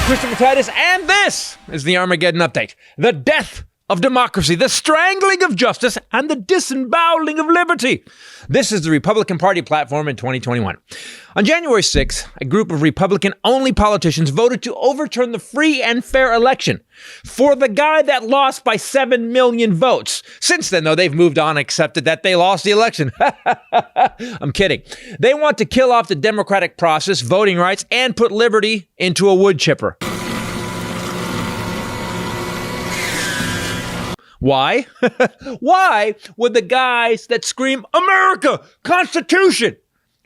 Christopher Titus, and this is the Armageddon Update. The death of democracy, the strangling of justice, and the disemboweling of liberty. This is the Republican Party platform in 2021. On January 6th, a group of Republican-only politicians voted to overturn the free and fair election for the guy that lost by 7 million votes. Since then, though, they've moved on and accepted that they lost the election. I'm kidding. They want to kill off the democratic process, voting rights, and put liberty into a wood chipper. Why? Why would the guys that scream America, Constitution,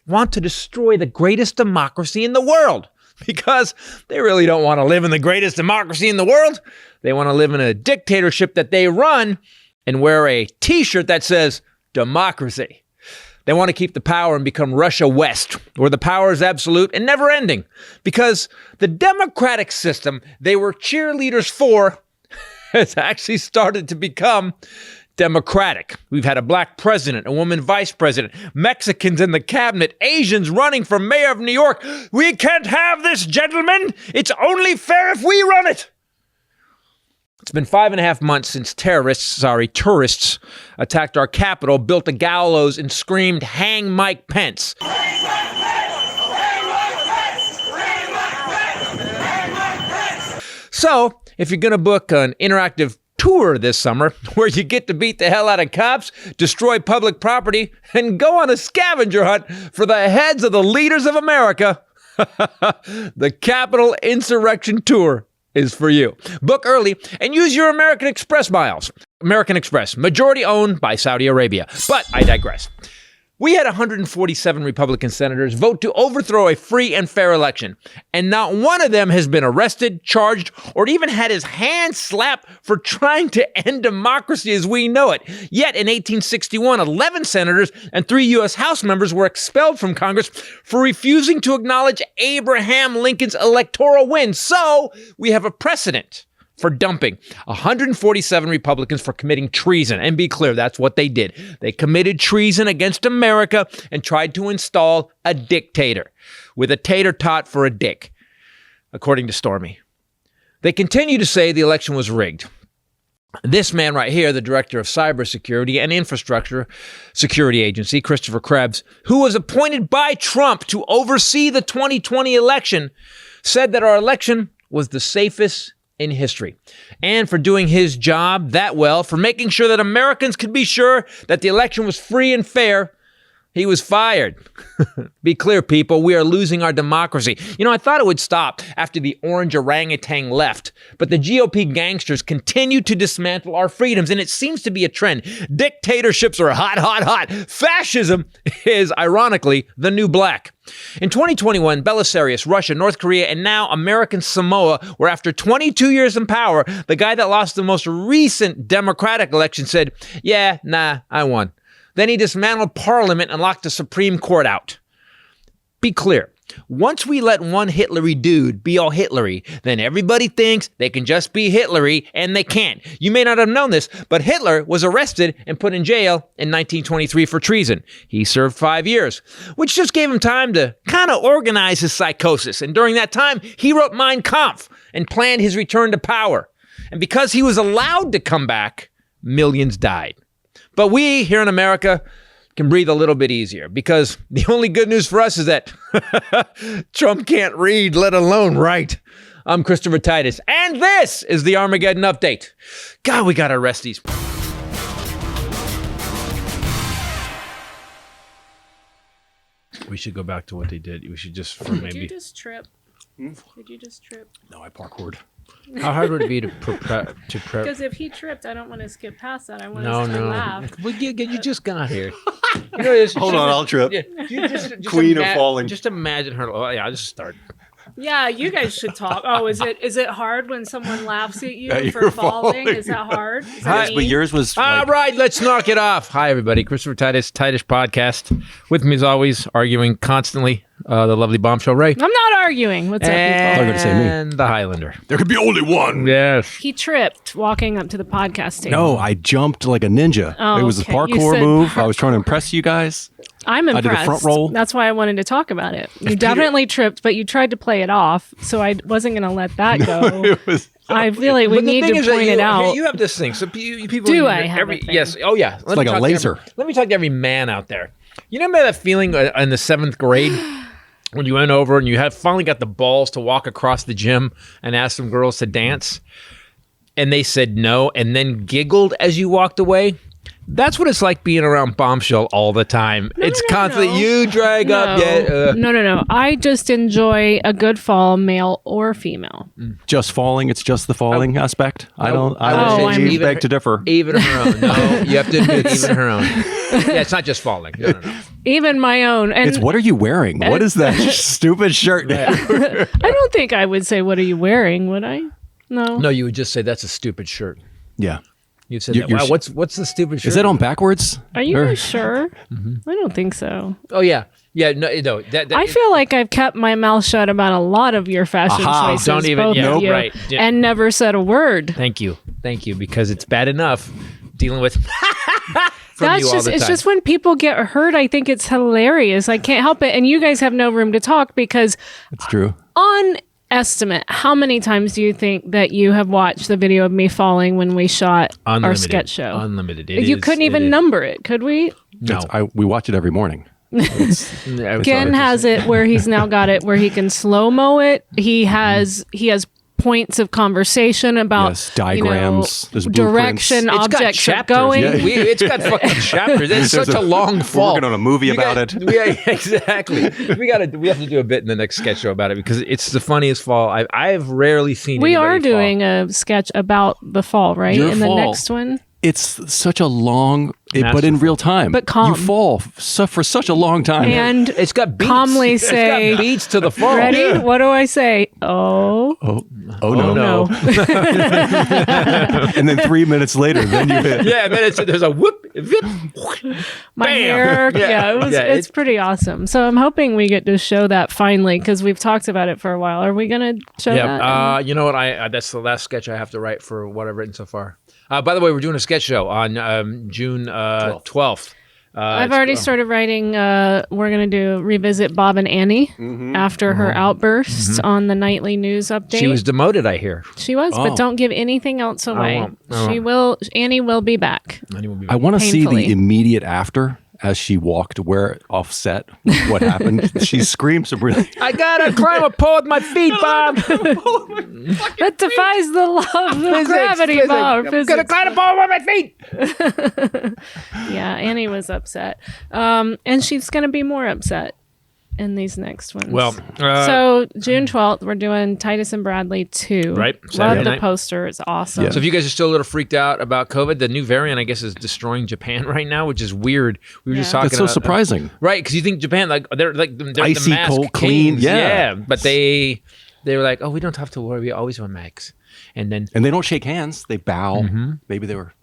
want to destroy the greatest democracy in the world? Because they really don't want to live in the greatest democracy in the world. They want to live in a dictatorship that they run and wear a t-shirt that says democracy. They want to keep the power and become Russia West, where the power is absolute and never ending. Because the democratic system they were cheerleaders for has actually started to become democratic. We've had a black president, a woman vice president, Mexicans in the cabinet, Asians running for mayor of New York. We can't have this, gentlemen. It's only fair if we run it. It's been 5.5 months since tourists attacked our Capitol, built a gallows, and screamed, "Hang Mike Pence." So, if you're going to book an interactive tour this summer where you get to beat the hell out of cops, destroy public property, and go on a scavenger hunt for the heads of the leaders of America, the Capitol Insurrection Tour is for you. Book early and use your American Express miles. American Express, majority owned by Saudi Arabia. But I digress. We had 147 Republican senators vote to overthrow a free and fair election, and not one of them has been arrested, charged, or even had his hand slapped for trying to end democracy as we know it. Yet in 1861, 11 senators and 3 U.S. House members were expelled from Congress for refusing to acknowledge Abraham Lincoln's electoral win. So we have a precedent for dumping 147 Republicans for committing treason. And be clear, that's what they did. They committed treason against America and tried to install a dictator with a tater tot for a dick, according to Stormy. They continue to say the election was rigged. This man right here, the director of cybersecurity and infrastructure security agency, Christopher Krebs, who was appointed by Trump to oversee the 2020 election, said that our election was the safest in history. And for doing his job that well, for making sure that Americans could be sure that the election was free and fair, he was fired. Be clear, people, we are losing our democracy. You know, I thought it would stop after the orange orangutan left, but the GOP gangsters continue to dismantle our freedoms, and it seems to be a trend. Dictatorships are hot, hot, hot. Fascism is, ironically, the new black. In 2021, Belarus, Russia, North Korea, and now American Samoa were, after 22 years in power, the guy that lost the most recent democratic election said, "Yeah, nah, I won." Then he dismantled Parliament and locked the Supreme Court out. Be clear. Once we let one Hitlery dude be all Hitlery, then everybody thinks they can just be Hitlery, and they can't. You may not have known this, but Hitler was arrested and put in jail in 1923 for treason. He served 5 years, which just gave him time to kind of organize his psychosis. And during that time, he wrote Mein Kampf and planned his return to power. And because he was allowed to come back, millions died. But we here in America can breathe a little bit easier, because the only good news for us is that Trump can't read, let alone write. I'm Christopher Titus, and this is the Armageddon Update. God, we gotta arrest these. We should go back to what they did. We should just, for maybe... Did you just trip? Did you just trip? No, I parkoured. How hard would it be to prep? Because if he tripped, I don't want to skip past that. I want us to laugh. Well, you just got here. Hold on, I'll trip. Yeah, you just Queen of falling. Just imagine her. Oh, yeah, I'll just start. Yeah, you guys should talk. Oh, is it hard when someone laughs at you for falling? Is that hard? Is that yes, but yours was. All right, let's knock it off. Hi, everybody. Christopher Titus Podcast. With me, as always, arguing constantly, the lovely Bombshell Ray. I'm not arguing. What's up, people? They're going to say me. And the Hylinder. There could be only one. Yes. He tripped walking up to the podcast table. No, I jumped like a ninja. Oh, it was okay. a parkour move. I was trying to impress you guys. I'm impressed. I did a front roll. That's why I wanted to talk about it. You definitely tripped, but you tried to play it off, so I wasn't going to let that go. I feel like we need to point it out. You have this thing. So people Do I have a thing? Yes. Oh, yeah. It's like a laser. Let me talk to every man out there. You remember that feeling in the 7th grade when you went over and you had finally got the balls to walk across the gym and ask some girls to dance? And they said no and then giggled as you walked away? That's what it's like being around Bombshell all the time. It's constantly, you drag up. Yeah, No. I just enjoy a good fall, male or female. Just falling. It's just the falling aspect. I would say beg to differ. Even her own. No, you have to admit, even her own. Yeah, it's not just falling. No. Even my own. And it's what are you wearing? What is that stupid shirt? I don't think I would say, what are you wearing, would I? No. No, you would just say, that's a stupid shirt. Yeah. You said that. Wow, what's the stupid shirt? Is that on backwards? Are you guys sure? I don't think so. Oh, yeah. Yeah, no. I feel like I've kept my mouth shut about a lot of your fashion choices, don't even, both of you, right. Yeah. and never said a word. Thank you, because it's bad enough dealing with It's just when people get hurt, I think it's hilarious. I can't help it. And you guys have no room to talk because it's true. On estimate, how many times do you think that you have watched the video of me falling when we shot our sketch show? Unlimited. You couldn't even number it, could we? No. We watch it every morning. Ken has it where he's now got it where he can slow-mo it. He has points of conversation about diagrams, direction objects are going. Yeah. It's got fucking chapters. It's such a long fall. We're working on a movie about it. Yeah, exactly. We have to do a bit in the next sketch show about it because it's the funniest fall I've rarely seen. We are doing a sketch about the fall, right? Your in fall. The next one. It's such a long, but in real time. But calm. You fall for such a long time. And it's got beats. Calmly say, it's got beats to the fall. Ready? What do I say? Oh no. And then 3 minutes later, then you hit. Yeah, and then there's a whoop, vip, my bam. hair. It's pretty awesome. So I'm hoping we get to show that finally because we've talked about it for a while. Are we going to show that? You know what? That's the last sketch I have to write for what I've written so far. By the way, we're doing a sketch show on June 12th. I've already started writing. We're going to revisit Bob and Annie after her outbursts on the nightly news update. She was demoted, I hear. She was, but don't give anything else away. I won't. Annie will be back. I want to see the immediate after. As she walked offset what happened, she screamed some really... I gotta climb a pole with my feet, Bob! That defies the law of gravity, Bob. I'm gonna climb a pole with my feet! Yeah, Annie was upset. And she's gonna be more upset in these next ones. Well, so June 12th, we're doing Titus and Bradley 2. Right. Love the poster. It's awesome. Yeah. So if you guys are still a little freaked out about COVID, the new variant, I guess, is destroying Japan right now, which is weird. We were just talking That's so surprising. Right, because you think Japan, they're icy, the mask cold, clean. Yeah. But they were like, oh, we don't have to worry. We always wear masks. And they don't shake hands. They bow. Maybe they were...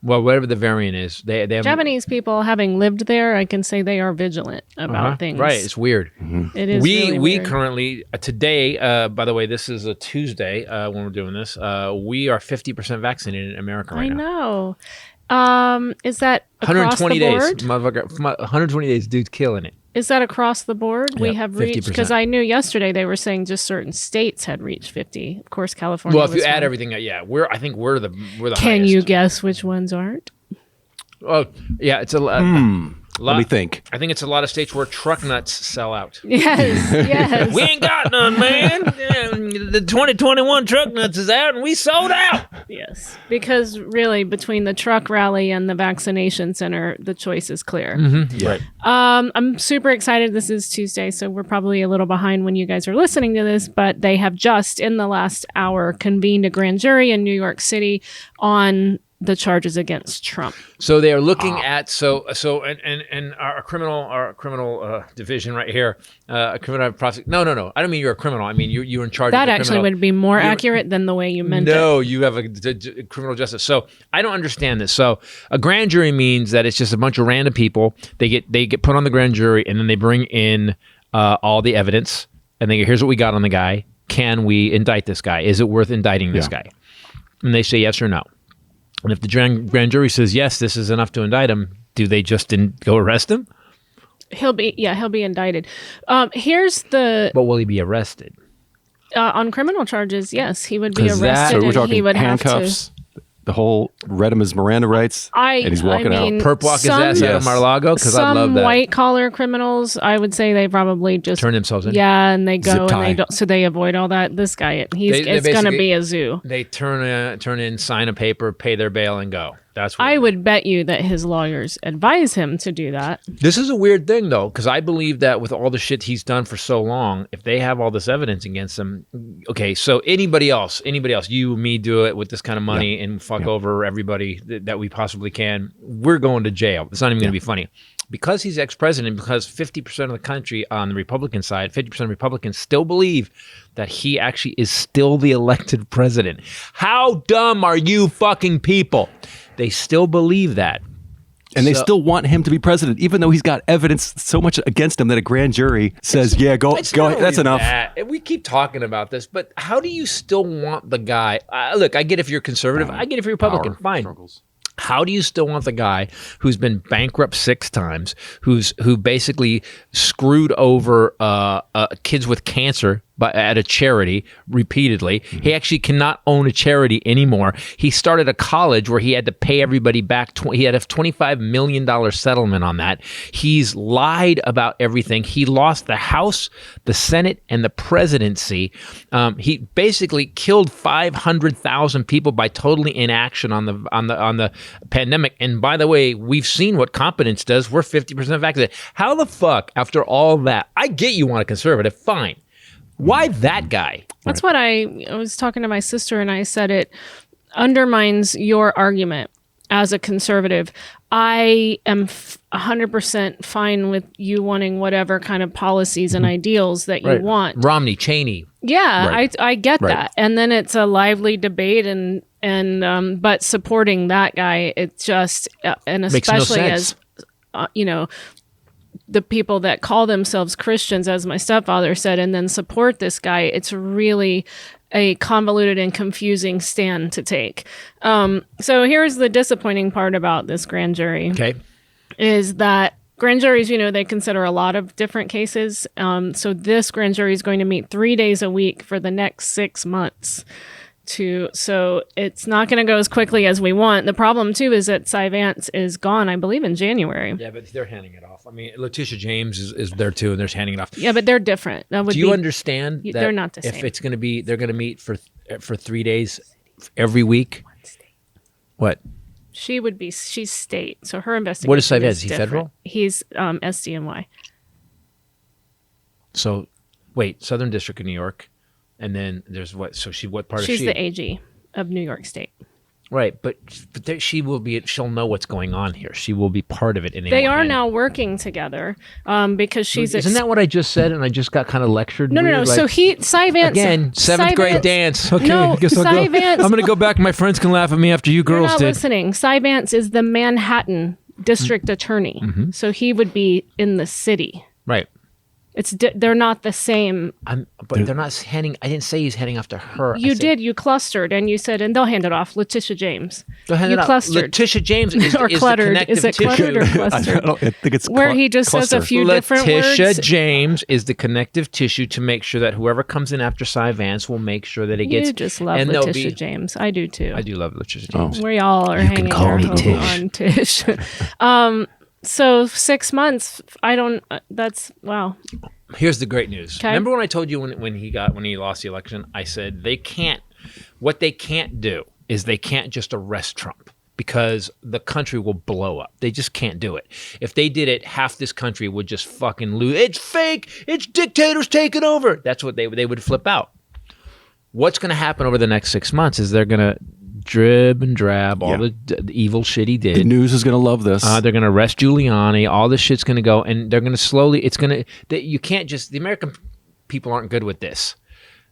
Well, whatever the variant is, they have Japanese people, having lived there, I can say they are vigilant about things. Right, it's weird. It is. We weird. currently today, by the way, this is a Tuesday when we're doing this. We are 50% vaccinated in America right now. I know. Is that across 120 the board? days, motherfucker? 120 days, dude's killing it. Is that across the board? Yep, We have reached, 50%. because I knew yesterday they were saying just certain states had reached 50. Of course, California. Well, if you was add one. everything, I think we're the Can highest. you guess which ones aren't? Oh, yeah, it's a lot. Let me think. I think it's a lot of states where truck nuts sell out. Yes. We ain't got none, man. The 2021 truck nuts is out, and we sold out. Yes, because really, between the truck rally and the vaccination center, the choice is clear. Yeah. Right. I'm super excited. This is Tuesday, so we're probably a little behind when you guys are listening to this, but they have just, in the last hour, convened a grand jury in New York City on the charges against Trump. So they are looking at and our criminal division right here, criminal prosecute. No. I don't mean you're a criminal. I mean you're in charge. That of the actually would be more accurate than the way you meant it. No, you have a criminal justice. So I don't understand this. So a grand jury means that it's just a bunch of random people. They get put on the grand jury, and then they bring in all the evidence, and they go, here's what we got on the guy. Can we indict this guy? Is it worth indicting this guy? And they say yes or no. And if the grand jury says, yes, this is enough to indict him, do they just go arrest him? He'll be indicted. Here's the But will he be arrested? on criminal charges. Yes, he would be 'Cause that- arrested, So we're and talking he would handcuffs, the whole read him his Miranda rights, and he's walking I mean, out. Perp walk his some- ass out of Yes. Mar-a-Lago? Because I Some love that. white collar criminals, I would say they probably just Turn themselves in? Yeah, and they go Zip and tie. they don't, so they avoid all that. This guy, They it's going to basically- be a zoo. They turn in, sign a paper, pay their bail, and go. That's what I would bet you that his lawyers advise him to do that. This is a weird thing, though, because I believe that with all the shit he's done for so long, if they have all this evidence against him, okay, so anybody else, you, me, do it with this kind of money and fuck over everybody that we possibly can, we're going to jail. It's not even going to be funny. Because he's ex-president, because 50% of the country on the Republican side, 50% of Republicans still believe that he actually is still the elected president. How dumb are you fucking people? They still believe that. And they still want him to be president, even though he's got evidence so much against him that a grand jury says, "Yeah, go, It's go. not That's only enough." that. We keep talking about this, but how do you still want the guy? Look, I get if you're conservative. I get if you're Republican. Power Fine. struggles. How do you still want the guy who's been bankrupt 6 times, who basically screwed over kids with cancer at a charity repeatedly? He actually cannot own a charity anymore. He started a college where he had to pay everybody back. He had a $25 million settlement on that. He's lied about everything. He lost the House, the Senate, and the presidency. He basically killed 500,000 people by totally inaction on the pandemic. And by the way, we've seen what competence does. We're 50% vaccinated. How the fuck, after all that, I get you want a conservative, fine. Why that guy? That's what I was talking to my sister, and I said it undermines your argument as a conservative. I am 100% fine with you wanting whatever kind of policies and ideals that you want. Romney, Cheney. Yeah, Right. I get Right. that. And then it's a lively debate, and but supporting that guy, it's just and Makes no especially sense. as the people that call themselves Christians, as my stepfather said, and then support this guy, it's really a convoluted and confusing stand to take. So here's the disappointing part about this grand jury. Okay. Is that grand juries, they consider a lot of different cases. So this grand jury is going to meet 3 days a week for the next 6 months. So it's not going to go as quickly as we want. The problem, too, is that Cy Vance is gone, I believe, in January. Yeah, but they're handing it off. I mean, Letitia James is there, too, and they're handing it off. Yeah, but they're different. That would Do you be, understand that they're not the if same. it's going to be, they're going to meet for 3 days every week? What? She's state. So her investigation What is Cy Vance? is Is he different. federal? He's SDNY. So, wait, Southern District of New York, and then there's what? So what part She's is she? the AG of New York State. Right, but she will be. She'll know what's going on here. She will be part of it. And They are now working together because she's. Isn't that what I just said? And I just got kind of lectured. No. weird, So Cy Vance again, 7th grade dance. Okay, No, I guess I'll Cy go. Vance. I'm going to go back. My friends can laugh at me after you You're girls not did. listening. Cy Vance is the Manhattan district attorney, so he would be in the city. Right. They're not the same. But they're not handing. I didn't say he's handing off to her. You did. You clustered, and you said, and they'll hand it off. Letitia James. Go ahead. You clustered. Letitia James is, Or is cluttered. the connective Is it tissue. cluttered or clustered? I think it's Where he just says a cluster. few different Letitia words. James is the connective tissue to make sure that whoever comes in after Cy Vance will make sure that it gets. You just love and there'll Letitia be- James. I do too. I do love Letitia James. We all are hanging call our me hope Tish. on Tish. So 6 months. I don't. That's wow. Here's the great news. 'Kay. Remember when I told you when he lost the election? I said what they can't do is they can't just arrest Trump because the country will blow up. They just can't do it. If they did it, half this country would just fucking lose. It's fake. It's dictators taking over. That's what they would flip out. What's going to happen over the next 6 months is they're going to drib and drab all the evil shit he did. The news is going to love this. They're going to arrest Giuliani. All this shit's going to go, and they're going to slowly. It's going to. You can't just. The American people aren't good with this.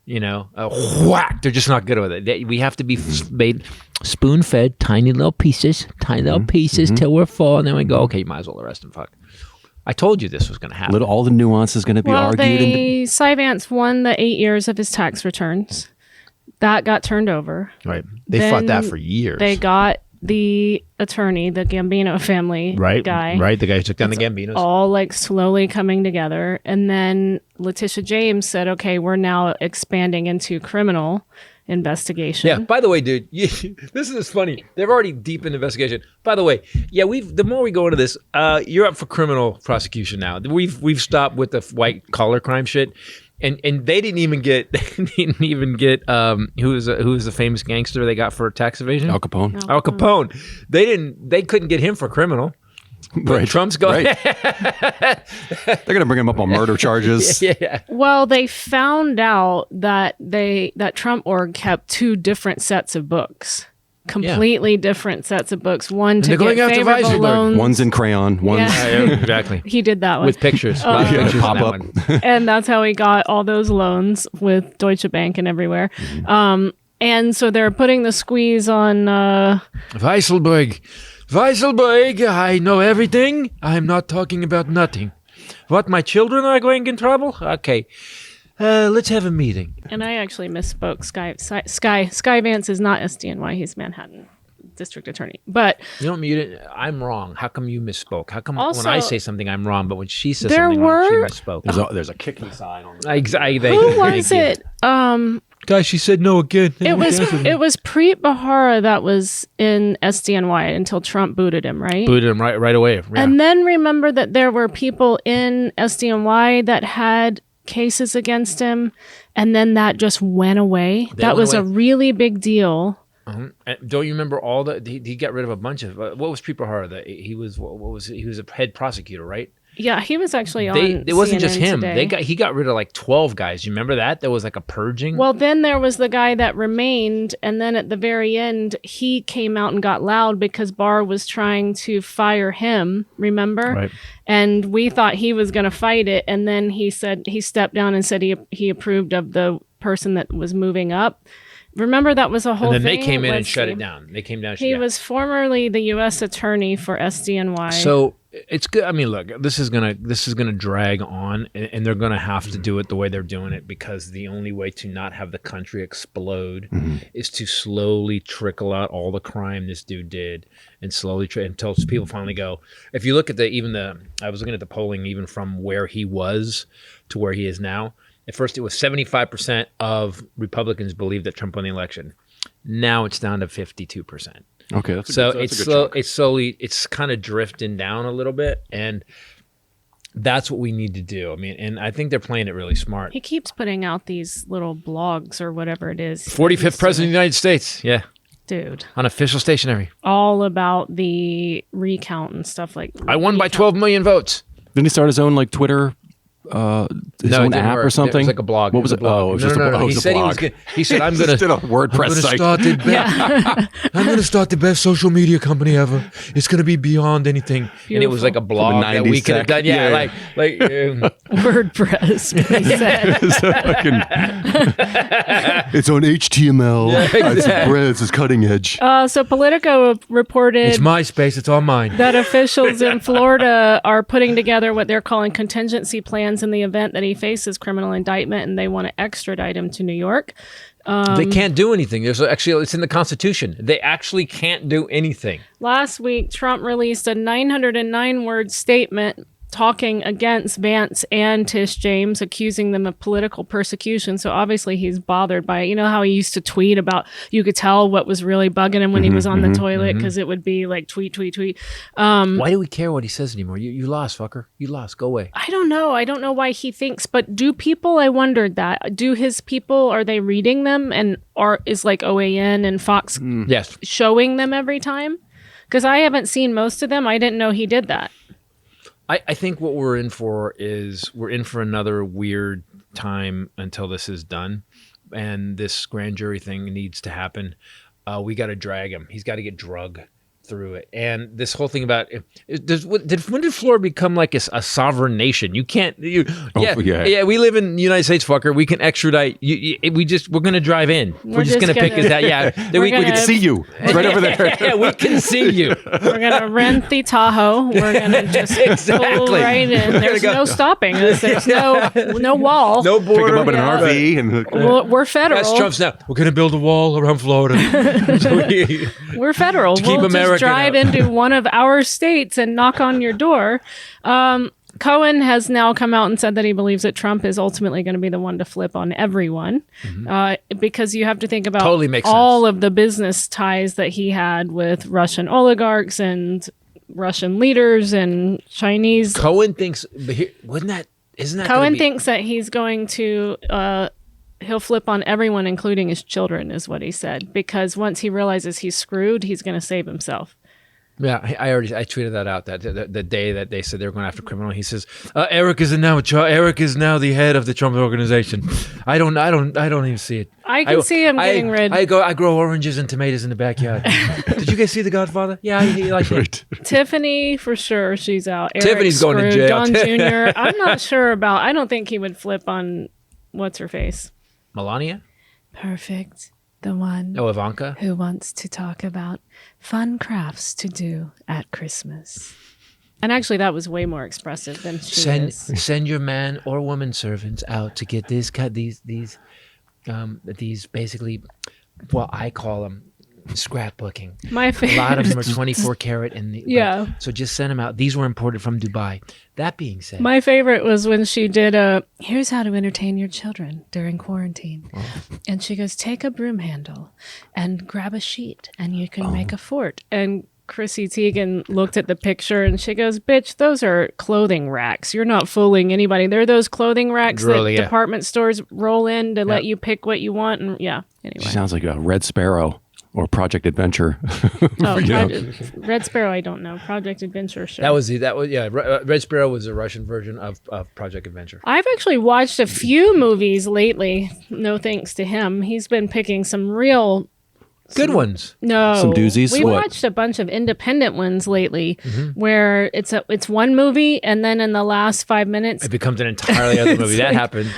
Whack. They're just not good with it. We have to be made spoon-fed, tiny little pieces, till we're full, and then we go. Okay, you might as well arrest him. Fuck. I told you this was going to happen. All the nuance is going to be Well, argued. Cy Vance won the 8 years of his tax returns. That got turned over. Right. They Then fought that for years. They got the attorney, the Gambino family guy. Right, the guy who took down the Gambinos. All like slowly coming together. And then Letitia James said, okay, we're now expanding into criminal investigation. Yeah, by the way, dude, this is funny. They're already deep in investigation. By the way, yeah, the more we go into this, you're up for criminal prosecution now. We've stopped with the white collar crime shit. And they didn't even get who was the famous gangster they got for tax evasion? Al Capone. Al Capone. They couldn't get him for criminal. But Right. Trump's going. Right. They're going to bring him up on murder charges. Yeah. Well, they found out that Trump org kept two different sets of books. Completely different sets of books. One to they're going get after favorable Weissenberg. loans. One's in crayon. One's Exactly. He did that one. With pictures. A lot of pictures in pop that up. one. And that's how he got all those loans with Deutsche Bank and everywhere. And so they're putting the squeeze on Weisselberg, I know everything. I'm not talking about nothing. What, my children are going in trouble? Okay. Let's have a meeting. and I actually misspoke. Sky Vance is not SDNY, he's Manhattan District Attorney. But You don't mute it. I'm wrong. How come you misspoke? How come Also, when I say something I'm wrong, but when she says there something wrong, were- she misspoke? there's a kicking sign on the who was it? Guys, she said no again. It was Preet Bharara that was in SDNY until Trump booted him, right? Booted him right away. Yeah. And then remember that there were people in SDNY that had cases against him, and then that just went away. That went was a away. really big deal. And don't you remember all the? He got rid of a bunch of. What was Preet Bharara? He was what was he was a head prosecutor, right? Yeah, he was actually on. It wasn't just CNN him. today. He got rid of like 12 guys. You remember that? There was like a purging. Well, then there was the guy that remained, and then at the very end, he came out and got loud because Barr was trying to fire him. Remember? Right. And we thought he was going to fight it, and then he said he stepped down and said he approved of the person that was moving up. Remember that was a whole and then thing. they came in and Let's shut see. it down. They came down. He was formerly the U.S. attorney for SDNY. So it's good. I mean, look, this is gonna drag on, and they're gonna have to do it the way they're doing it because the only way to not have the country explode is to slowly trickle out all the crime this dude did, and slowly until people finally go. If you look at I was looking at the polling even from where he was to where he is now. At first, it was 75% of Republicans believed that Trump won the election. Now it's down to 52%. Okay, that's So a good it's slowly, it's kind of drifting down a little bit, and that's what we need to do. I mean, and I think they're playing it really smart. he keeps putting out these little blogs or whatever it is. 45th president of the United States, yeah, Dude, on official stationery. all about the recount and stuff like I won by 12 million votes. Didn't he start his own like Twitter, his No, it own didn't app work. or something? It was like a blog. What was it? Oh, it was just a blog. He said he was blog. He said I'm Just gonna did a WordPress site. I'm gonna start the best social media company ever. It's gonna be beyond anything. And it was like a blog that we 90 could have done. Yeah, yeah. like WordPress. He said. It's it's on HTML. It's cutting edge. So Politico reported it's MySpace. It's all mine. that officials in Florida are putting together what they're calling contingency plans in the event that he faces criminal indictment, and they want to extradite him to New York. They can't do anything. There's actually it's in the Constitution. They actually can't do anything. Last week, Trump released a 909-word statement talking against Vance and Tish James, accusing them of political persecution. So obviously he's bothered by it. You know how he used to tweet about, you could tell what was really bugging him when he was on the toilet because it would be like tweet. Why do we care what he says anymore? You lost, fucker. You lost. Go away. I don't know. I don't know why he thinks, but do people, I wondered that, do his people, are they reading them and is like OAN and Fox Yes. showing them every time? Because I haven't seen most of them. I didn't know he did that. I think what we're in for is we're in for another weird time until this is done. And this grand jury thing needs to happen. We got to drag him. He's got to get drug through it. And this whole thing about when did Florida become like a sovereign nation? You can't. We live in the United States, fucker. We can extradite. We're gonna drive in. We're just gonna pick us out. Yeah, we can see you right over there. Yeah, we can see you. We're gonna rent the Tahoe. We're gonna just pull right in. There's no stopping us. There's no wall. No border. Pick them up in an RV and We're federal. That's Trump's now. We're gonna build a wall around Florida. We're federal. To keep we'll America just drive into one of our states and knock on your door. Cohen has now come out and said that he believes that Trump is ultimately going to be the one to flip on everyone, because you have to think about all of the business ties that he had with Russian oligarchs and Russian leaders and Chinese. Cohen thinks, isn't that Cohen thinks that he's going to he'll flip on everyone, including his children, is what he said, because once he realizes he's screwed, he's going to save himself. Yeah, I tweeted that out that the day that they said they were going after criminal. He says Eric is now the head of the Trump organization. I don't even see it. I can see him getting rid. I grow oranges and tomatoes in the backyard. Did you guys see The Godfather? Yeah, he liked it. Tiffany for sure, she's out. Tiffany's going to jail. Don Jr. I'm not sure about. I don't think he would flip on what's her face. Melania? Perfect. The one Ivanka, who wants to talk about fun crafts to do at Christmas. And actually, that was way more expressive than she is. Send your man or woman servants out to get these basically, well, I call them scrapbooking. My favorite. A lot of them are 24 karat. So just send them out. These were imported from Dubai. That being said, my favorite was when she did here's how to entertain your children during quarantine. And she goes, take a broom handle and grab a sheet and you can make a fort. And Chrissy Teigen looked at the picture and she goes, bitch, those are clothing racks. You're not fooling anybody. They're those clothing racks that department stores roll in to let you pick what you want. And anyway. She sounds like a Red Sparrow. Or Project Adventure. Red Sparrow, I don't know. Project Adventure, sure. Red Sparrow was a Russian version of Project Adventure. I've actually watched a few movies lately. No thanks to him. He's been picking some real good ones. No. Some doozies? We watched a bunch of independent ones lately where it's one movie and then in the last 5 minutes it becomes an entirely other movie. That happened.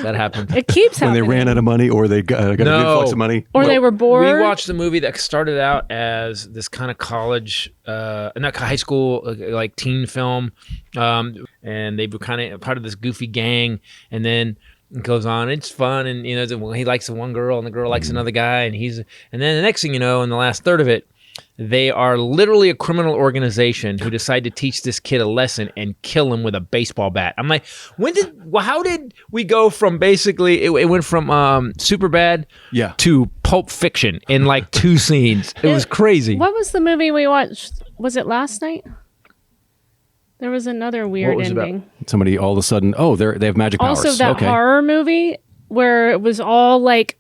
It keeps happening. When they ran out of money or they got an influx of money. Or they were bored. We watched the movie that started out as this kind of college, not high school, like teen film. And they were kind of part of this goofy gang. And then it goes on. It's fun, and he likes the one girl, and the girl likes another guy, and then the next thing you know, in the last third of it, they are literally a criminal organization who decide to teach this kid a lesson and kill him with a baseball bat. I'm like, how did we go from basically it went from Superbad to Pulp Fiction in like 2 scenes? It was crazy. What was the movie we watched? Was it last night? There was another weird ending. Somebody all of a sudden, they have magic powers. Also, that horror movie where it was all like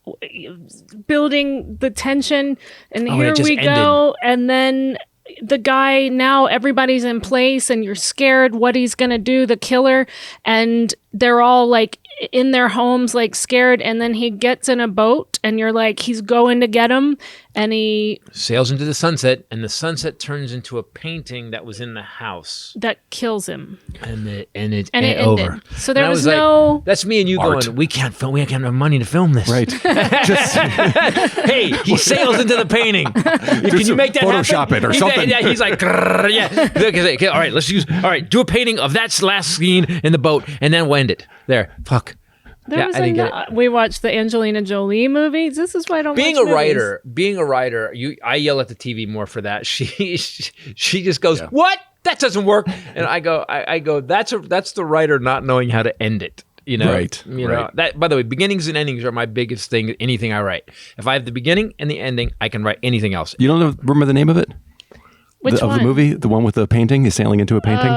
building the tension, and here we go, and then the guy, now everybody's in place, and you're scared what he's gonna do, the killer, and they're all like in their homes, like scared, and then he gets in a boat, and you're like, he's going to get him, and he sails into the sunset, and the sunset turns into a painting that was in the house that kills him, and it's over. So there was no. That's me and you art. going. We can't film. We can't have money to film this. Right. Hey, he sails into the painting. Can you make that Photoshop happen? it or something? Yeah, he's like, okay, all right, do a painting of that last scene in the boat, and then we'll end it there. Fuck. We watched the Angelina Jolie movies. This is why I don't being watch a writer. Being a writer, I yell at the TV more for that. She just goes, "What? That doesn't work." And I go, that's the writer not knowing how to end it. Right. Know that. By the way, beginnings and endings are my biggest thing. Anything I write, if I have the beginning and the ending, I can write anything else. You don't remember the name of it? Which one? Of the movie, the one with the painting, he's sailing into a painting.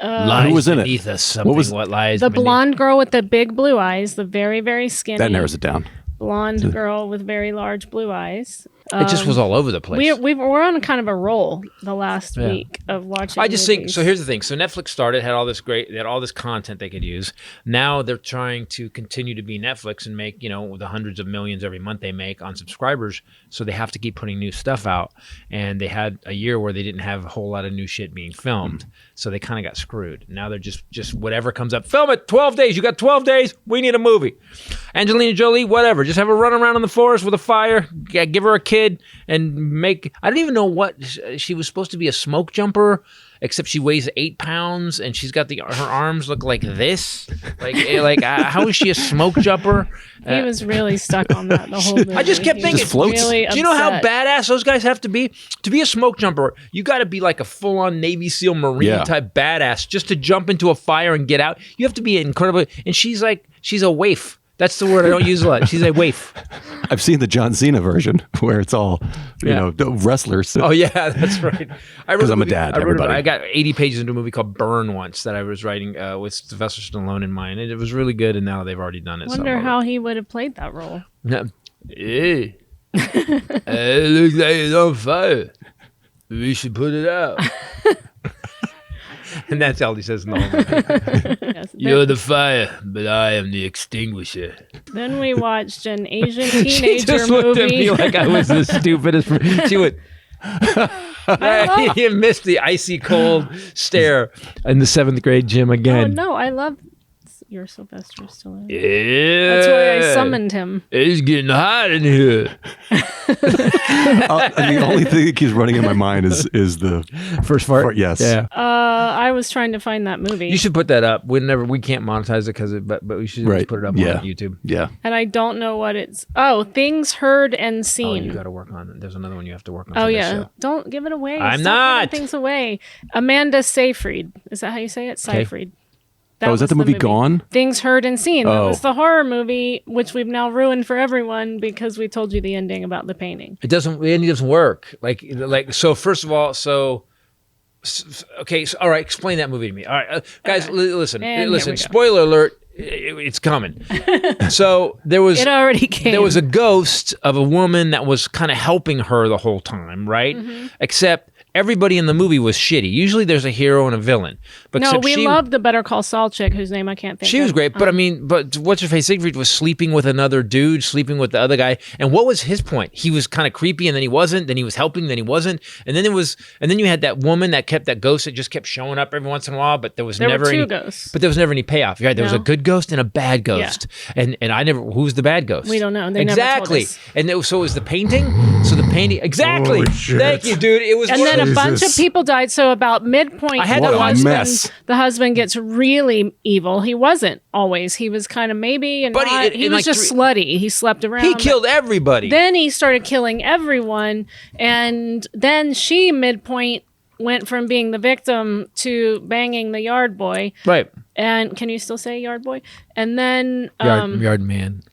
Who was in it? Beneath us, what lies the beneath. blonde girl with the big blue eyes, the very, very skinny. That narrows it down. Blonde girl with very large blue eyes. It just was all over the place. We're on kind of a roll the last week of watching. I just movies. think so. Here's the thing. So Netflix started, had all this content they could use. Now they're trying to continue to be Netflix and make the hundreds of millions every month they make on subscribers. So they have to keep putting new stuff out. And they had a year where they didn't have a whole lot of new shit being filmed, so they kind of got screwed. Now they're just whatever comes up, film it. 12 days. You got 12 days. We need a movie. Angelina Jolie, whatever. Just have her run around in the forest with a fire. Give her a kid. And make, I don't even know what she was supposed to be, a smoke jumper, except she weighs 8 pounds and she's got her arms look like this. Like how is she a smoke jumper? He was really stuck on that the whole movie. I just kept thinking, really do you know how badass those guys have to be? To be a smoke jumper, you got to be like a full-on Navy SEAL Marine type badass just to jump into a fire and get out. You have to be incredible. And she's a waif. That's the word I don't use a lot. She's a waif. I've seen the John Cena version where it's all, wrestlers. Oh, yeah, that's right. Because I'm a dad, everybody. I got 80 pages into a movie called Burn once that I was writing with Sylvester Stallone in mind. And it was really good, and now they've already done it. Wonder how he would have played that role. Hey, it looks like it's on fire. We should put it out. And that's all he says in the whole movie. Yes. You're the fire, but I am the extinguisher. Then we watched an Asian teenager she just movie. looked at me like I was the stupidest. She went. He missed the icy cold stare in the 7th grade gym again. Oh no, I love your Sylvester Stallone. Yeah, that's why I summoned him. It's getting hot in here. The only thing that keeps running in my mind is the first part. Yes. Yeah. I was trying to find that movie. You should put that up. We can't monetize it but we should just put it up on YouTube. Yeah. And I don't know what it's. Oh, Things Heard and Seen. Oh, you got to work on it. There's another one you have to work on. Oh yeah. Don't give it away. I'm Stop not giving things away. Amanda Seyfried. Is that how you say it? Seyfried. Is that the movie Gone? Things Heard and Seen. That was the horror movie, which we've now ruined for everyone because we told you the ending about the painting. The ending doesn't work. So first of all, okay, so, all right, explain that movie to me. All right, guys, listen. Spoiler alert. It's coming. So there was. It already came. There was a ghost of a woman that was kind of helping her the whole time, right? Mm-hmm. Except everybody in the movie was shitty. Usually there's a hero and a villain. But no, we loved the Better Call Saul chick whose name I can't think of. She was great, but but what's her face? Siegfried was sleeping with another dude, sleeping with the other guy. And what was his point? He was kind of creepy, and then he wasn't. Then he was helping, then he wasn't. And then you had that woman that ghost that just kept showing up every once in a while, but there was never were two any ghosts. But there was never any payoff. Right? There was a good ghost and a bad ghost. Yeah. And I never. Who's the bad ghost? We don't know. They exactly. Never told us. And so it was the painting. So the painting exactly. Thank you, dude. It was. And then a bunch of people died. So about midpoint, the husband gets really evil. He wasn't always. He was kind of maybe, and he was just slutty. He slept around. He killed everybody. Then he started killing everyone, and then she midpoint went from being the victim to banging the yard boy. Right. And can you still say yard boy? And then yard man,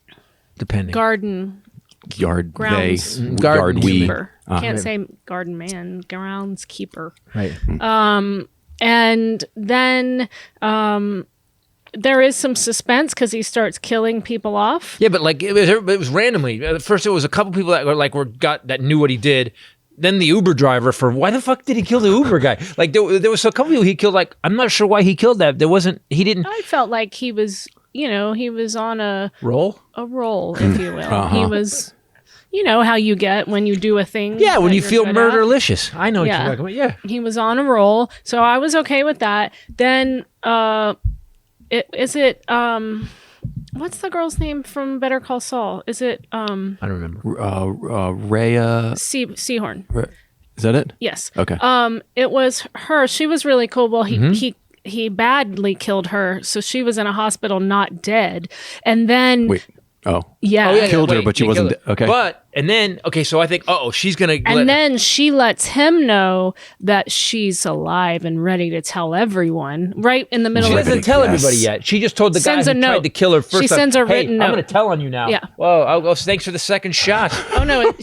depending. Groundskeeper. Can't say garden man. Groundskeeper. Right. And then there is some suspense because he starts killing people off. Yeah, but it was randomly. At first, it was a couple people that knew what he did. Then the Uber driver why the fuck did he kill the Uber guy? There was a couple people he killed. I'm not sure why he killed that. He didn't. I felt like he was, he was on a roll, if you will. He was. You know how you get when you do a thing. Yeah, when you feel murderlicious. I know what you're talking about. Yeah. He was on a roll, so I was okay with that. Then, what's the girl's name from Better Call Saul? Is it, I don't remember. Rhea... Seahorn. Is that it? Yes. Okay. It was her. She was really cool. Well, he badly killed her, so she was in a hospital, not dead. And then... Wait. Oh. Yeah. Killed her, but she wasn't. Okay. So I think, she's going to. And then she lets him know that she's alive and ready to tell everyone right in the middle of it. She doesn't tell everybody yet. She just told the guy who tried to kill her first. She sends a written note. I'm going to tell on you now. Yeah. Well, thanks for the second shot. Oh, no. Wait.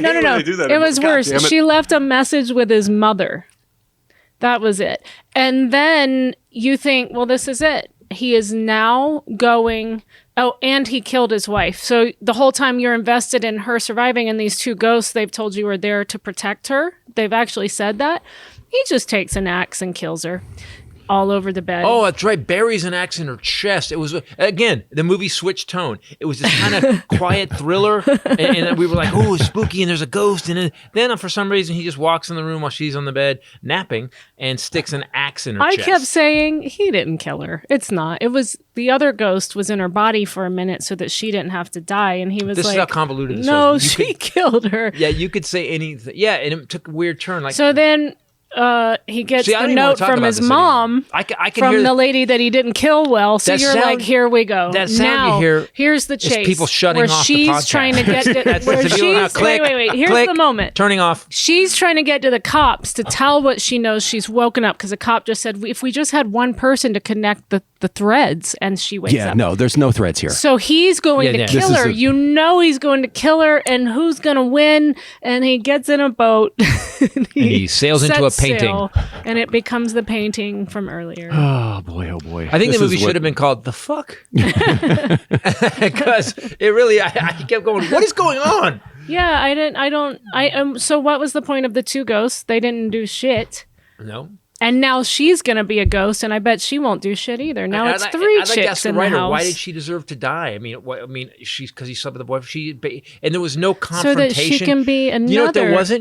No. It was worse. She left a message with his mother. That was it. And then you think, well, this is it. He is now going... Oh, and he killed his wife. So the whole time you're invested in her surviving, and these two ghosts they've told you are there to protect her. They've actually said that. He just takes an axe and kills her all over the bed. Oh, that's right. Buries an axe in her chest. It was, again, the movie switched tone. It was this kind of quiet thriller, and we were like, oh, it's spooky, and there's a ghost. And then for some reason, he just walks in the room while she's on the bed napping and sticks an axe in her chest. I kept saying, he didn't kill her. It's not. It was, the other ghost was in her body for a minute so that she didn't have to die. And he was This like, is how convoluted this no, was. she killed her. Yeah, you could say anything. Yeah, and it took a weird turn. Like, So then he gets See, I the don't even wanna note talk from about his this mom anymore. I can from hear the lady that he didn't kill well. So That you're sound- like, here we go. that sound now, you hear here's the is chase. people shutting where off the she's podcast. trying to get to, That's where if you don't she's, know, click, wait. Here's click, the moment. Turning off. She's trying to get to the cops to tell what she knows she's woken up because the cop just said, if we just had one person to connect the threads, and she wakes Yeah, up. no, there's no threads here. So he's going Yeah, to yeah. kill This is her. a- You know he's going to kill her, and who's going to win? And he gets in a boat. and he sails into a sets painting. sail, and it becomes the painting from earlier. Oh boy, oh boy. I think This the movie is what- should have been called The Fuck. Because it really, I kept going, what is going on? Yeah, so what was the point of the two ghosts? They didn't do shit. No. And now she's going to be a ghost, and I bet she won't do shit either. Now it's three chicks in the house. Why did she deserve to die? I mean, she's because he slept with the boyfriend. And there was no So confrontation. that she can be another. You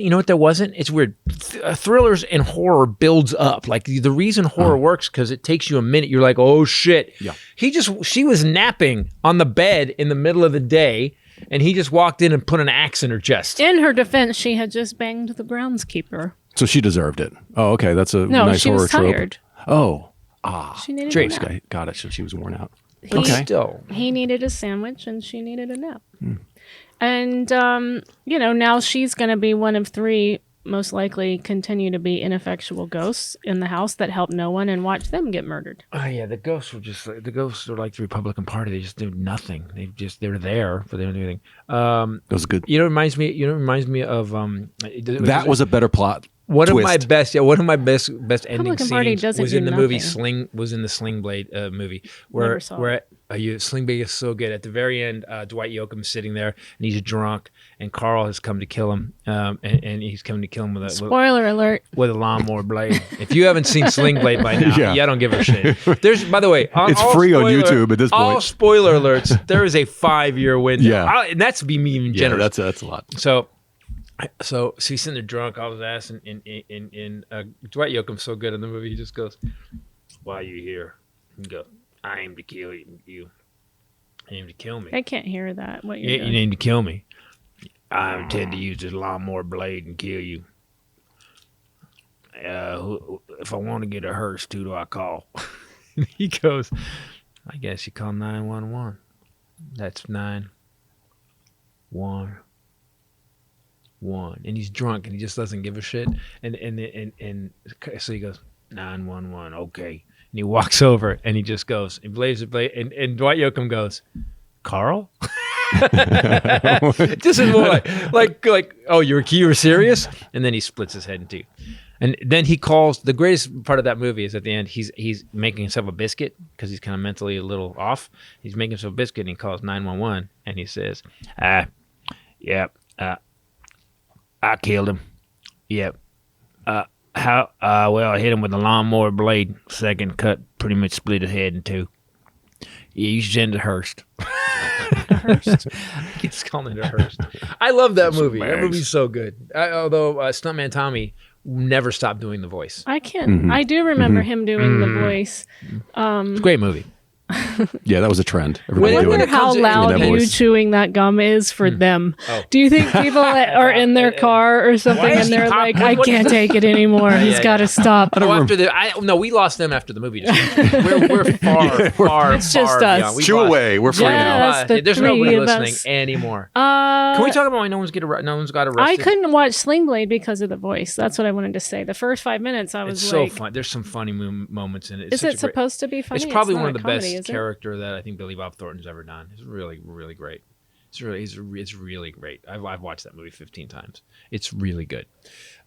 know what there wasn't? It's weird. Thrillers and horror builds up. Like the reason horror works because it takes you a minute. You're like, oh shit. Yeah. She was napping on the bed in the middle of the day, and he just walked in and put an axe in her chest. In her defense, she had just banged the groundskeeper. So she deserved it. Oh, okay. That's a No, nice she horror was trope. tired. Oh, She needed Drake. a nap. okay. Got it. So she was worn out. Okay. Still. He needed a sandwich, and she needed a nap. And, now she's going to be one of three, most likely continue to be ineffectual ghosts in the house that help no one and watch them get murdered. Oh yeah, the ghosts are like the Republican Party. They just do nothing. They're there, but they don't do anything. That was good. It reminds me of That was a better plot. one twist. of my best ending Republican Party scenes doesn't was do in the movie nothing. Sling Blade movie Never saw it. Sling Blade is so good. At the very end, Dwight Yoakam's sitting there and he's drunk, and Carl has come to kill him, and he's coming to kill him with Spoiler alert. a lawnmower blade. If you haven't seen Sling Blade by now, Yeah. I don't give a shit. There's, by the way, It's free on YouTube at this All point. spoiler alerts. There is a 5-year window. Yeah. And that's be me even Yeah, generous. that's a lot. So he's sitting there drunk off his ass, and Dwight Yoakam's so good in the movie. He just goes, "Why are you here?" He goes, "I aim to kill you. You aim to kill me. I can't hear that. What you're You doing. aim to kill me. I intend to use this lawnmower blade and kill you. If I want to get a hearse, who do I call?" He goes, "I guess you call 911. That's 911." And he's drunk and he just doesn't give a shit. And so he goes, 911, okay. And he walks over and he just goes, and blaze it, and Dwight Yoakam goes, "Carl?" Just is more like, oh, you were serious? And then he splits his head in two. And then he calls, the greatest part of that movie is at the end, he's making himself a biscuit because he's kind of mentally a little off. He's making himself a biscuit and he calls 911 and he says, I killed him. Yep. Well, I hit him with a lawnmower blade. Second cut, pretty much split his head in two. Yeah, you should send it to Hearst. Hearst? He's calling it a Hearst. I love that movie. That bags. movie's so good. Although Stuntman Tommy never stopped doing the voice. I can't. I do remember him doing the voice. It's a great movie. Yeah, that was a trend. Everybody I When wonder it doing it. how comes to loud that you voice. chewing that gum is for them. Oh. Do you think people that are in their car or something Why is and he they're pop- like, what- I what- can't take it anymore. He's yeah, got to yeah. stop. No, we lost them after the movie. We're far It's just us. beyond. We Chew lost- away. We're free Yeah. now. Just the There's nobody three of listening us. anymore. Can we talk about why no one's got I arrested? couldn't watch Sling Blade because of the voice. That's what I wanted to say. The first 5 minutes, I was It's like, so fun. There's some funny moments in it. is it supposed to be funny? It's probably not one of a the comedy, best is it? character that I think Billy Bob Thornton's ever done. It's really, really great. It's really great. I've watched that movie 15 times. It's really good.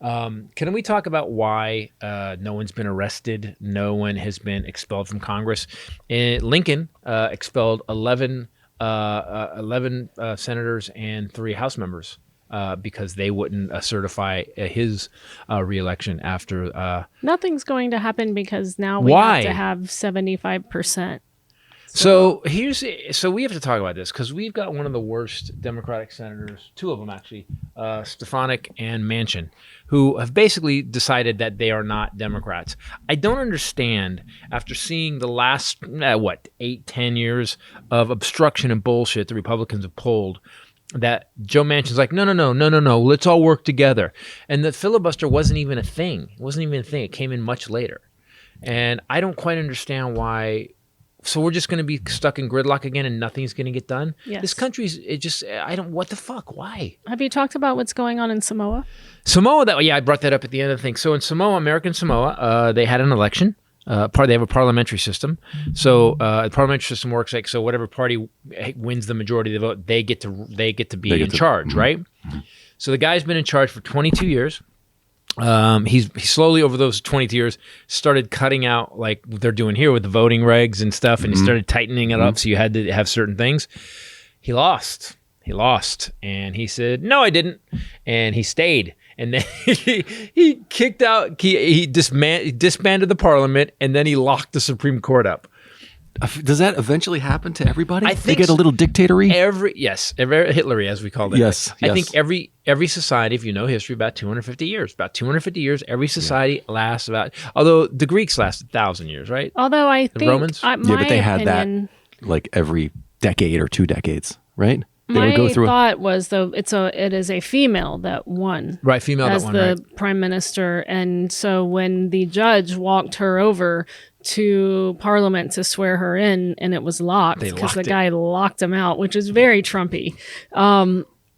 Can we talk about why no one's been arrested? No one has been expelled from Congress. Lincoln expelled 11 11 senators and 3 House members because they wouldn't certify his reelection after. Nothing's going to happen because now we have to have 75%. So we have to talk about this because we've got one of the worst Democratic senators, 2 of them actually, Stefanik and Manchin, who have basically decided that they are not Democrats. I don't understand, after seeing the last 8-10 years of obstruction and bullshit the Republicans have pulled, that Joe Manchin's like, no, let's all work together. And the filibuster wasn't even a thing. It came in much later. And I don't quite understand why. So we're just going to be stuck in gridlock again and nothing's going to get done? Yes. This country's, what the fuck? Why? Have you talked about what's going on in Samoa? Samoa, I brought that up at the end of the thing. So in Samoa, American Samoa, they had an election. They have a parliamentary system. So the parliamentary system works like, so whatever party wins the majority of the vote, they get to be in charge, right? So the guy's been in charge for 22 years. He slowly over those 22 years started cutting out like what they're doing here with the voting regs and stuff, and he started tightening it up so you had to have certain things. He lost, and he said, "No, I didn't," and he stayed. And then he kicked out, he disbanded the parliament, and then he locked the Supreme Court up. Does that eventually happen to everybody? I think they get a little dictatory? Every Hitlery, as we call it. Yes. I think every society, if you know history, about 250 years. Every society lasts about, although the Greeks last 1,000 years, right? Although I think Romans? But they had that like every decade or 2 decades, right? They my would go through thought was, though, it is a female that won. Right, female as that won, the prime minister. And so when the judge walked her over to Parliament to swear her in, and it was locked because the guy locked him out, which is very Trumpy.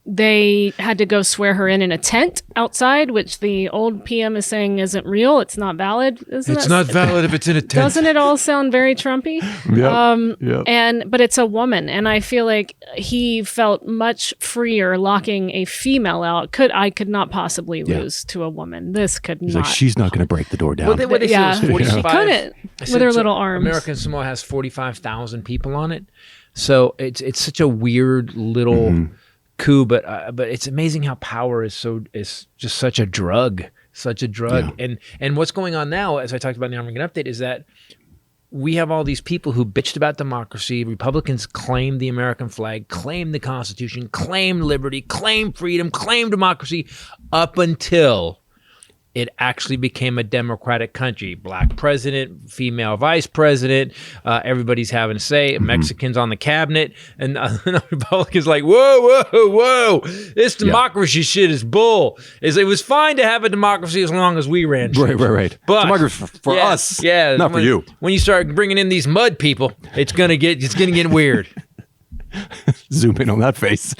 They had to go swear her in a tent outside, which the old PM is saying isn't real. It's not valid. It's not valid if it's in a tent. Doesn't it all sound very Trumpy? Yeah. But it's a woman, and I feel like he felt much freer locking a female out. I could not possibly lose to a woman. This could He's not. like, she's not going to break the door down. What they said was 45. She couldn't with her little arms. American Samoa has 45,000 people on it, so it's such a weird little coup. But it's amazing how power is just such a drug. Yeah. And what's going on now, as I talked about in the Armageddon Update, is that we have all these people who bitched about democracy. Republicans claim the American flag, claim the Constitution, claim liberty, claim freedom, claim democracy, up until it actually became a democratic country. Black president, female vice president, everybody's having a say, Mexicans on the cabinet, and Republicans like, whoa, this democracy shit is bull. It was fine to have a democracy as long as we ran shit. Right. But democracy for us, not for you. When you start bringing in these mud people, it's gonna get weird. Zoom in on that face.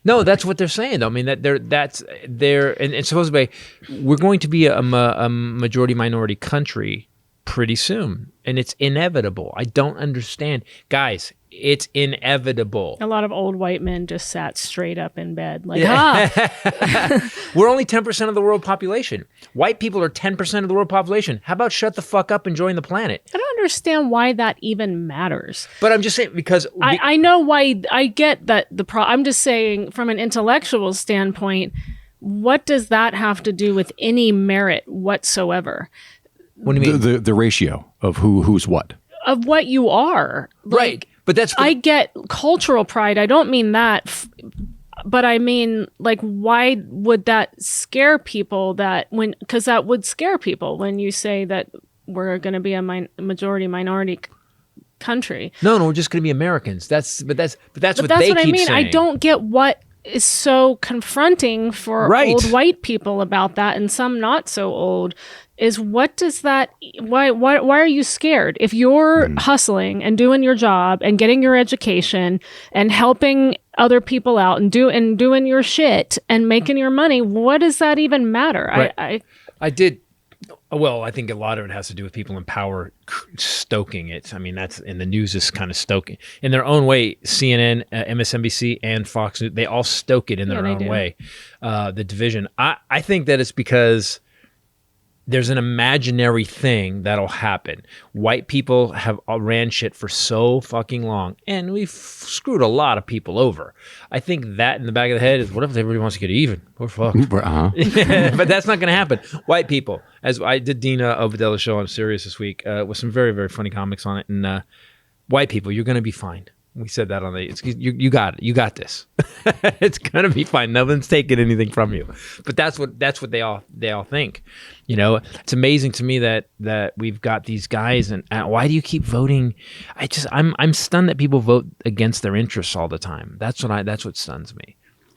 No, that's what they're saying, though. I mean, and supposedly we're going to be a majority minority country pretty soon, and it's inevitable. I don't understand, guys. It's inevitable. A lot of old white men just sat straight up in bed, like, We're only 10% of the world population. White people are 10% of the world population. How about shut the fuck up and join the planet? I don't understand why that even matters. But I'm just saying, because I know why. I get that I'm just saying, from an intellectual standpoint, what does that have to do with any merit whatsoever? What do you mean? The ratio of who's what? Of what you are. Right. But that's I get cultural pride. I don't mean that, but I mean, like, why would that scare people? Because that would scare people when you say that we're going to be a majority minority country. No, we're just going to be Americans. That's what they keep I mean. saying. I don't get what is so confronting for old white people about that, and some not so old. Is what does that? Why are you scared? If you're hustling and doing your job and getting your education and helping other people out and doing your shit and making your money, what does that even matter? Right. I did. Well, I think a lot of it has to do with people in power stoking it. I mean, that's in the news is kind of stoking in their own way. CNN, MSNBC, and Fox News, they all stoke it in their own way. The division. I think that it's because there's an imaginary thing that'll happen. White people have ran shit for so fucking long, and we've screwed a lot of people over. I think that in the back of the head is, what if everybody wants to get even? We're fucked. But that's not going to happen. White people, as I did Dina Obedella's show on Sirius this week with some very, very funny comics on it, and white people, you're going to be fine. We said that on you got it. You got this. It's gonna be fine. No one's taking anything from you. But that's what they all think. You know, it's amazing to me that we've got these guys, and why do you keep voting? I'm stunned that people vote against their interests all the time. That's what stuns me.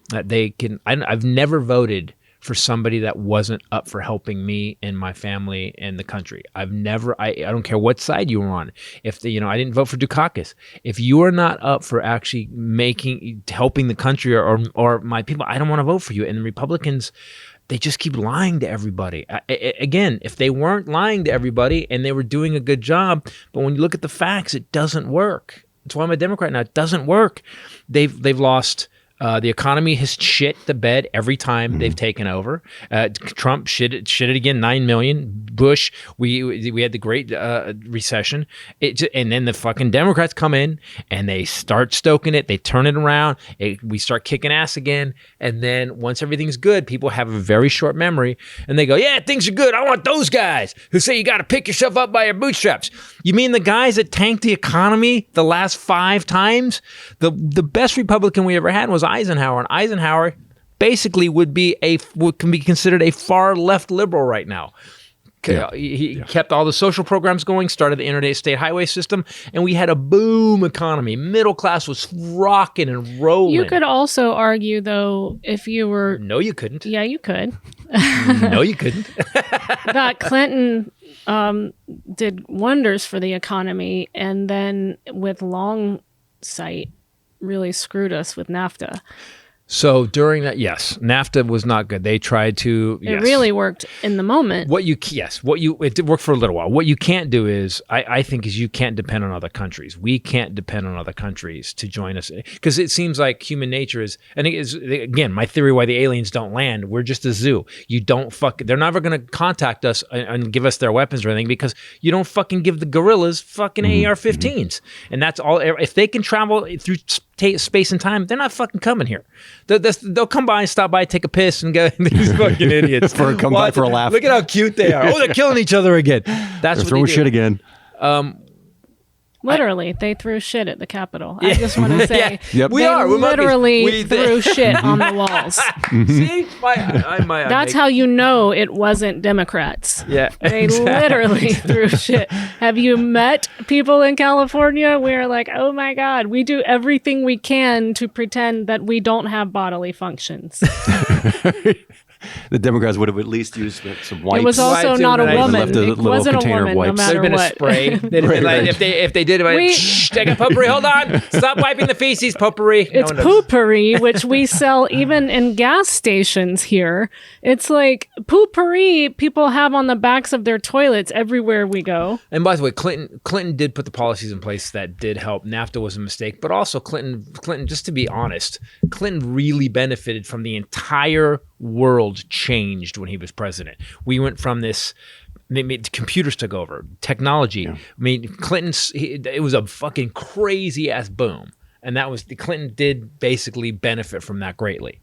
That they can. I've never voted for somebody that wasn't up for helping me and my family and the country. I don't care what side you were on. I didn't vote for Dukakis. If you are not up for actually helping the country or my people, I don't want to vote for you. And the Republicans, they just keep lying to everybody. Again, if they weren't lying to everybody and they were doing a good job, but when you look at the facts, it doesn't work. That's why I'm a Democrat now. It doesn't work. They've lost. The economy has shit the bed every time they've taken over. Trump shit it again, 9 million. Bush, we had the great recession. And then the fucking Democrats come in and they start stoking it. They turn it around. We start kicking ass again. And then once everything's good, people have a very short memory. And they go, yeah, things are good. I want those guys who say you got to pick yourself up by your bootstraps. You mean the guys that tanked the economy the last 5 times? The best Republican we ever had was Eisenhower, and Eisenhower basically can be considered a far left liberal right now. He kept all the social programs going, started the interstate highway system, and we had a boom economy. Middle class was rocking and rolling. You could also argue, though, if you were... No, you couldn't. Yeah, you could. No, you couldn't. That Clinton did wonders for the economy, and then with long sight, really screwed us with NAFTA. So during that, yes, NAFTA was not good. They tried to. It really worked in the moment. It did work for a little while. What you can't do is, I think, is you can't depend on other countries. We can't depend on other countries to join us, because it seems like human nature is. And it is, again, my theory why the aliens don't land. We're just a zoo. You don't They're never going to contact us and give us their weapons or anything, because you don't fucking give the gorillas fucking AR-15s, and that's all. If they can travel through space and time, they're not fucking coming here. They'll come by and stop by, take a piss, and go, these fucking idiots. Come by for a laugh. Look at how cute they are. Oh, they're killing each other again. That's what throwing they do. Shit again. Literally, they threw shit at the Capitol. I just want to say, We literally threw shit on the walls. See, that's how you know it wasn't Democrats. Yeah, they literally threw shit. Have you met people in California? We're like, oh my God, we do everything we can to pretend that we don't have bodily functions. The Democrats would have at least used some wipes. It was also not a woman. It wasn't a woman, no matter There'd been what. a spray. They'd been like, if they did it, shh, take a potpourri. Hold on, stop wiping the feces. Potpourri. It's poopery, which we sell even in gas stations here. It's like poopery people have on the backs of their toilets everywhere we go. And by the way, Clinton did put the policies in place that did help. NAFTA was a mistake, but also Clinton, just to be honest, Clinton really benefited from the entire world changed when he was president. We went from this, computers took over, technology. Yeah. I mean, it was a fucking crazy ass boom. And Clinton did basically benefit from that greatly.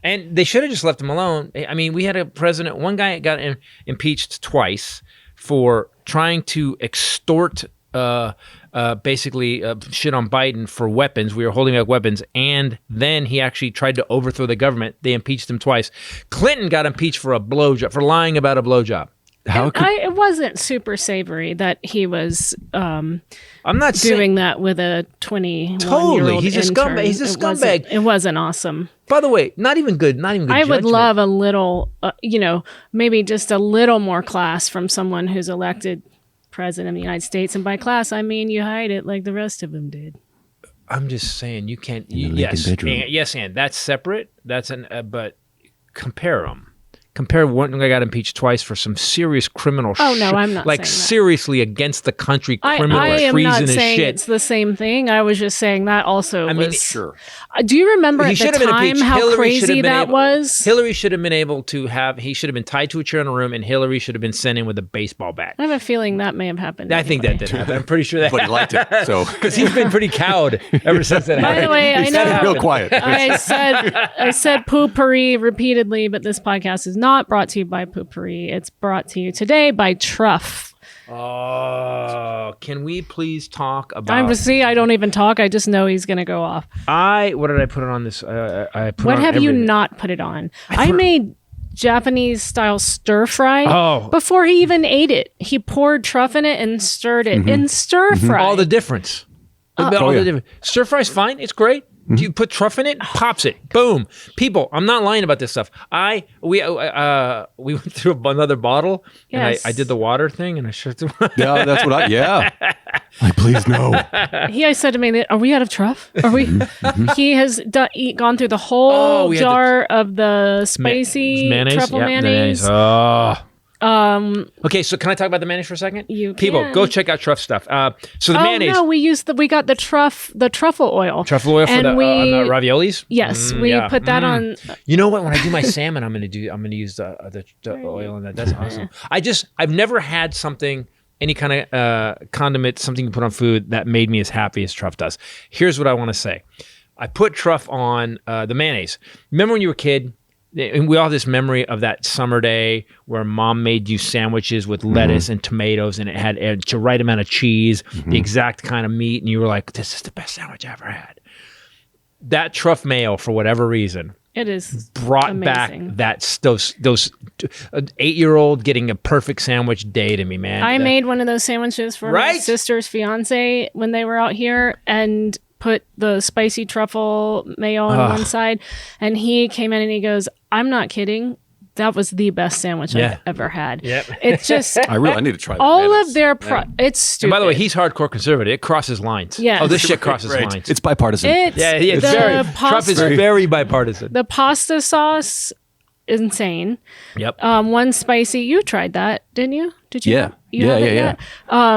And they should have just left him alone. I mean, we had a president, one guy got impeached twice for trying to extort basically shit on Biden for weapons. We were holding back weapons, and then he actually tried to overthrow the government. They impeached him twice. Clinton got impeached for a blowjob, for lying about a blowjob. It wasn't super savory that he was I'm not doing that with a 21-year-old Totally, he's a scumbag. He's a scumbag. It wasn't awesome. By the way, not even good. I would judgment. Love a little, maybe just a little more class from someone who's elected president of the United States, and by class I mean you hide it like the rest of them did. I'm just saying you can't. Yes, and that's separate. That's but compare them. compare one guy got impeached twice for some serious criminal shit. Oh, no, I'm not like saying that. seriously against the country criminal I am treason not and saying shit. it's the same thing. I was just saying that also I mean, was... sure. Do you remember He at should the have been time impeached. how Hillary should have crazy been that able- was? Hillary should have been able to have, he should have been tied to a chair in a room, and Hillary should have been sent in with a baseball bat. I have a feeling that may have happened. I think that did happen. I'm pretty sure that But he liked it. So because he's been pretty cowed ever since that By happened. the way, I He's know- that real happened. quiet. I said poopery repeatedly, but this podcast is not brought to you by poopery. It's brought to you today by Truff. Oh, can we please talk about? I don't even talk. I just know he's going to go off. What did I put it on this? I put What on have you everything. not put it on? I made Japanese style stir fry Oh. before he even ate it. He poured truff in it and stirred it in stir fry. All the difference. Oh, The difference. Stir fry's fine. It's great. You put truff in it, pops it, boom. People, I'm not lying about this stuff. We went through another bottle, Yes. and I did the water thing, and I shut the. yeah, that's what like, please no. He said to me, "Are we out of truff? Are we?" He has gone through the whole Oh, we had jar of the spicy mayonnaise, truffle yeah, mayonnaise. Oh. Okay, so can I talk about the mayonnaise for a second? You People, can. go check out Truff stuff. So the mayonnaise, no, we got the truffle oil. truffle oil for and the on the raviolis. Yes, we yeah. put that on. You know what? When I do my salmon, I'm gonna use the oil in that. That's awesome. I've never had something, any kind of condiment, something you put on food that made me as happy as Truff does. Here's what I want to say. I put Truff on the mayonnaise. Remember when you were a kid? And we all have this memory of that summer day where mom made you sandwiches with lettuce and tomatoes, and it had the right amount of cheese, the exact kind of meat, and you were like, "This is the best sandwich I ever had." That Truff mayo, for whatever reason, It is brought amazing. back those 8-year-old getting a perfect sandwich day to me, man. I made one of those sandwiches for my Right? sister's fiance when they were out here, and put the spicy truffle mayo on one side, and he came in and he goes, "I'm not kidding. That was the best sandwich Yeah. I've ever had." Yep. It's just I need to try that. all mayonnaise. of their it's stupid. And by the way, he's hardcore conservative. It crosses lines. Yes. Oh, this shit crosses Right. lines. It's bipartisan. it's It's the very pasta, Trump is very bipartisan. the pasta sauce, insane. Yep. One spicy. You tried that, didn't you? Did you? Yeah. You Yeah, have it yeah,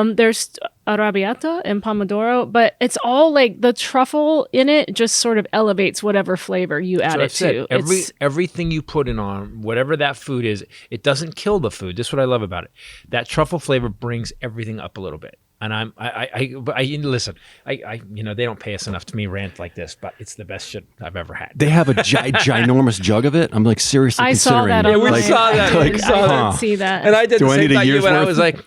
yet? There's arrabbiata and pomodoro, but it's all like the truffle in it just sort of elevates whatever flavor you add So it I've said, to. everything you put in on whatever that food is, it doesn't kill the food. This is what I love about it. That truffle flavor brings everything up a little bit. And listen. They don't pay us enough to me rant like this, but it's the best shit I've ever had. They have a ginormous jug of it. I'm like seriously I saw considering. that. Yeah, we online. saw that. I We saw that. did see that. And I did Do the I same need a thing you, year's and I worth? was like,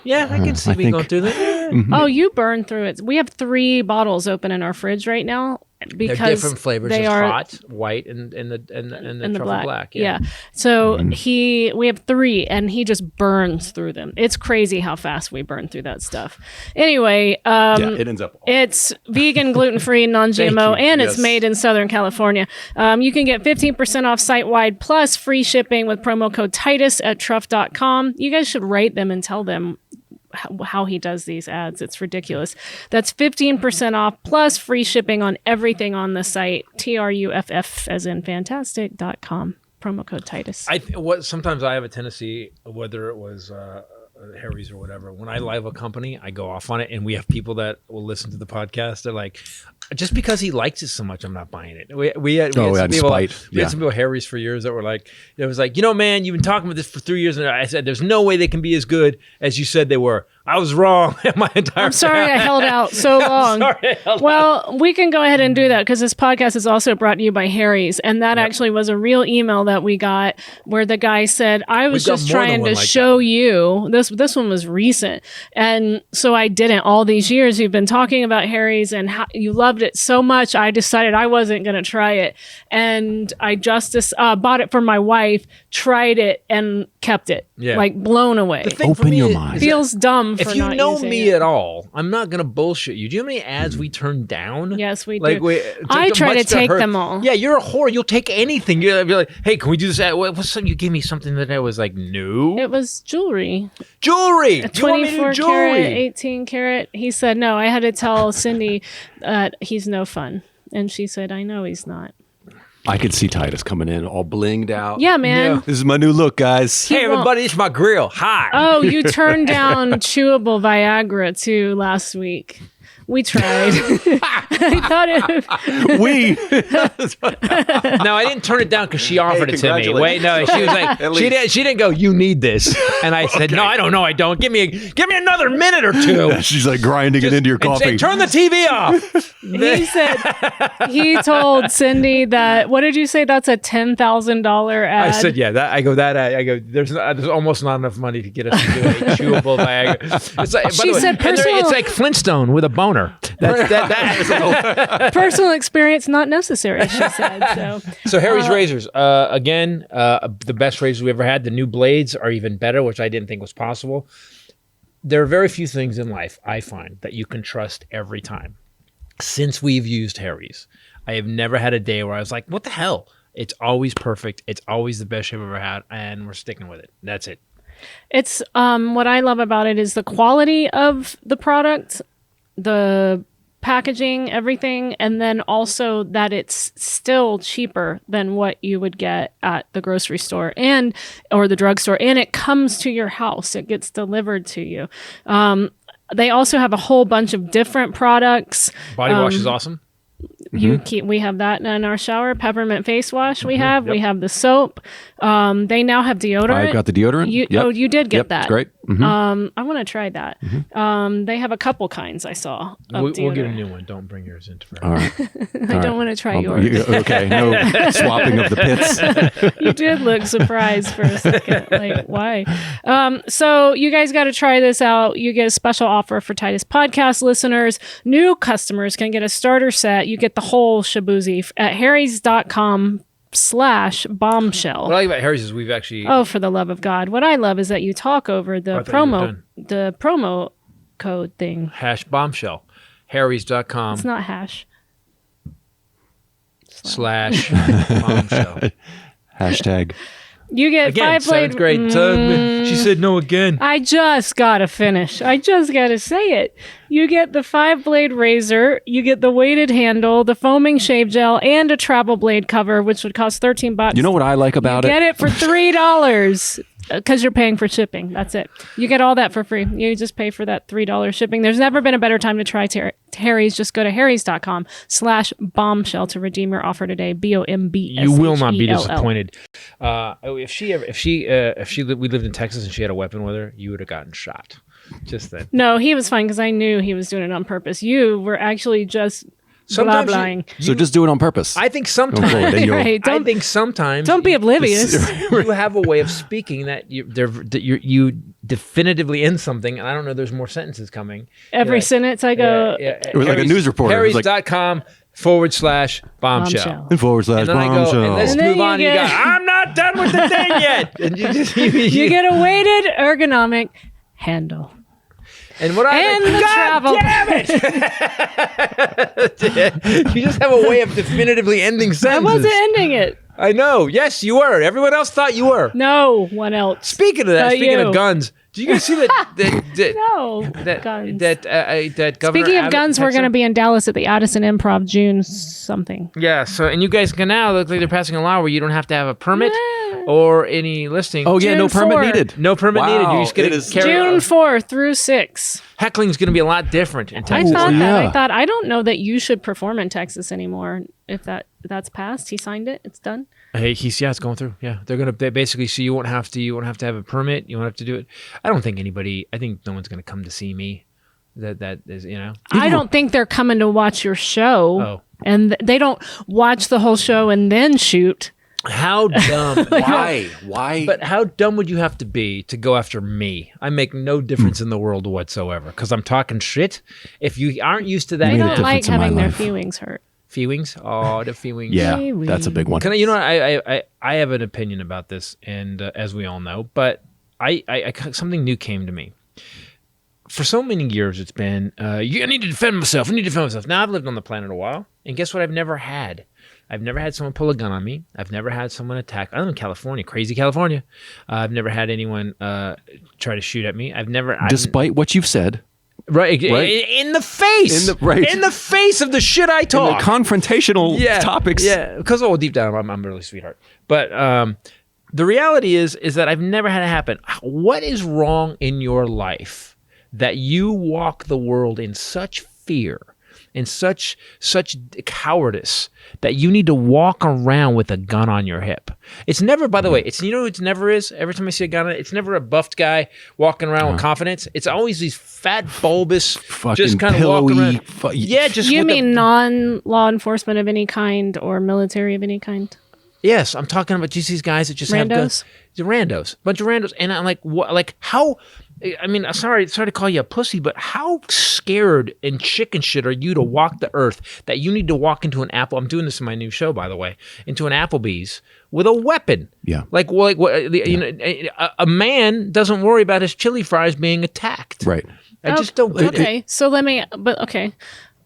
yeah, I can see I me think- going through that. Oh, you burned through it. We have 3 bottles open in our fridge right now because They're different flavors. They There's are hot, white, and the truffle black. Yeah. So we have 3, and he just burns through them. It's crazy how fast we burn through that stuff. Anyway, Yeah, it ends up. it's vegan, gluten-free, non-GMO, Thank you. and it's Yes. made in Southern California. You can get 15% off site-wide plus free shipping with promo code Titus at truff.com. You guys should write them and tell them how he does these ads. It's ridiculous. That's 15% off plus free shipping on everything on the site. TRUFF as in fantastic.com. Promo code Titus. Sometimes I have a tendency, whether it was Harry's or whatever, when I live a company, I go off on it, and we have people that will listen to the podcast. They're like, just because he likes it so much, I'm not buying it. We had some people, spite. we had some people, Harry's for years, that were like, it was like, man, you've been talking about this for 3 years, and I said, there's no way they can be as good as you said they were. I was wrong. My entire I'm sorry I held out so long. Well, we can go ahead and do that because this podcast is also brought to you by Harry's. And that actually was a real email that we got where the guy said, I was got just more than trying one to like show you. This one was recent. And so I didn't. All these years you've been talking about Harry's and how you loved it so much. I decided I wasn't going to try it. And I just bought it for my wife, tried it, and kept it. Yeah. Like blown away. The thing for Open me your is- mind. Feels dumb for If you not know using me it. at all, I'm not gonna bullshit you. Do you know how many ads we turn down? Yes, we like, do. I try to much take hurt. them all. Yeah, you're a whore. You'll take anything. You're like, hey, can we do this ad? What's something? You gave me something that I was like, no. It was jewelry. Jewelry. A You want me to do 24 jewelry? karat, 18 karat. He said, no, I had to tell Cindy that he's no fun. And she said, I know he's not. I could see Titus coming in all blinged out. Yeah, man. Yeah. This is my new look, guys. Hey, everybody, it's my grill. Hi. Oh, you turned down chewable Viagra too last week. We tried. I thought it. We. No, I didn't turn it down because she offered it to me. Wait, no, she was like, she didn't go, you need this. And I said, no, I don't know, I don't. Give me another minute or two. She's like grinding it into your coffee. And turn the TV off. He said he told Cindy that. What did you say? That's a $10,000 ad. I said, yeah. There's almost not enough money to get us to do a chewable Viagra. It's like, She said it's like Flintstone with a boner. Personal experience not necessary, she said. So Harry's razors, again, the best razors we ever had. The new blades are even better, which I didn't think was possible. There are very few things in life, I find, that you can trust every time. Since we've used Harry's, I have never had a day where I was like, what the hell? It's always perfect. It's always the best I've ever had, and we're sticking with it. That's it. It's what I love about it is the quality of the product, the packaging, everything, and then also that it's still cheaper than what you would get at the grocery store or the drugstore, and it comes to your house. It gets delivered to you. They also have a whole bunch of different products. Body wash is awesome. We have that in our shower. Peppermint face wash. We have the soap. They now have deodorant. I got the deodorant. You did get that. It's great. I want to try that. They have a couple kinds I saw of We'll deodorant. get a new one. Don't bring yours into forever. All right. I don't want to try yours. Okay. No swapping of the pits. You did look surprised for a second. Like, why? So you guys got to try this out. You get a special offer for Titus Podcast listeners. New customers can get a starter set. You get the whole shaboozy at harrys.com/bombshell. What I like about Harry's is we've actually... Oh, for the love of God. What I love is that you talk over the promo code thing. #bombshell. Harrys.com. It's not hash. /bombshell. Hashtag. You get Again, 5-blade. 7th grade. She said no again. I just gotta finish. I just gotta say it. You get the 5-blade razor, you get the weighted handle, the foaming shave gel, and a travel blade cover, which would cost $13. You know what I like about it? Get it for $3 because you're paying for shipping. That's it. You get all that for free. You just pay for that $3 shipping. There's never been a better time to try Harry's. Just go to harrys.com/bombshell to redeem your offer today. BOMBSHELL. You will not be disappointed. If we lived in Texas and she had a weapon with her, you would have gotten shot. Just then. No, he was fine because I knew he was doing it on purpose. You were actually just blah-blahing. So just do it on purpose. I think sometimes. Right, don't be oblivious. You have a way of speaking that you definitively end something, and I don't know. There's more sentences coming. Every sentence I go. It was like a news reporter. Harrys.com /bombshell. And /bombshell. And let's move on. You go, I'm not done with the thing yet. And you get a weighted ergonomic handle. And what the travel. Damn it! You just have a way of definitively ending sentences. I wasn't ending it. I know. Yes, you were. Everyone else thought you were. No one else. Speaking of that, speaking of guns, do you guys see that? Guns. That Governor Speaking of Abbott guns, we're going to be in Dallas at the Addison Improv June something. Yeah. So, and you guys can now look like they're passing a law where you don't have to have a permit or any listing. Oh yeah, June no permit 4. needed. No permit needed. You just get to carry June 4 through 6. Heckling's going to be a lot different in I Texas. thought yeah. that. I thought I don't know that you should perform in Texas anymore. If that's passed, he signed it. It's done. Hey, it's going through. Yeah, they basically. So you won't have to have a permit. You won't have to do it. I don't think anybody. I think no one's going to come to see me. That is, I don't think they're coming to watch your show. Oh. And they don't watch the whole show and then shoot. How dumb? Why? But how dumb would you have to be to go after me? I make no difference in the world whatsoever because I'm talking shit. If you aren't used to that, They made a don't like difference in my having their life. feelings hurt. feelings. Oh, the feelings. Yeah, that's a big one. You know what? I have an opinion about this, and as we all know, but I something new came to me. For so many years, it's been, I need to defend myself. I need to defend myself. Now, I've lived on the planet a while, and guess what I've never had? I've never had someone pull a gun on me. I've never had someone attack. I live in California, crazy California. I've never had anyone try to shoot at me. Despite what you've said. Right. In the face. In the face of the shit I talk. The confrontational topics. Yeah. Because deep down, I'm really sweetheart. But the reality is that I've never had it happen. What is wrong in your life that you walk the world in such fear and such cowardice that you need to walk around with a gun on your hip? It's never, by the way, it never is. Every time I see a gun, it's never a buffed guy walking around with confidence. It's always these fat, bulbous, fucking just kind of walking around. Just you mean non-law enforcement of any kind or military of any kind? Yes, I'm talking about just these guys that just have guns. Randos, bunch of randos, and I'm like, what? Like how? I mean, sorry to call you a pussy, but how scared and chicken shit are you to walk the earth that you need to walk into an Apple? I'm doing this in my new show, by the way, into an Applebee's with a weapon. Yeah, a man doesn't worry about his chili fries being attacked. Right. I just don't get it. Okay, so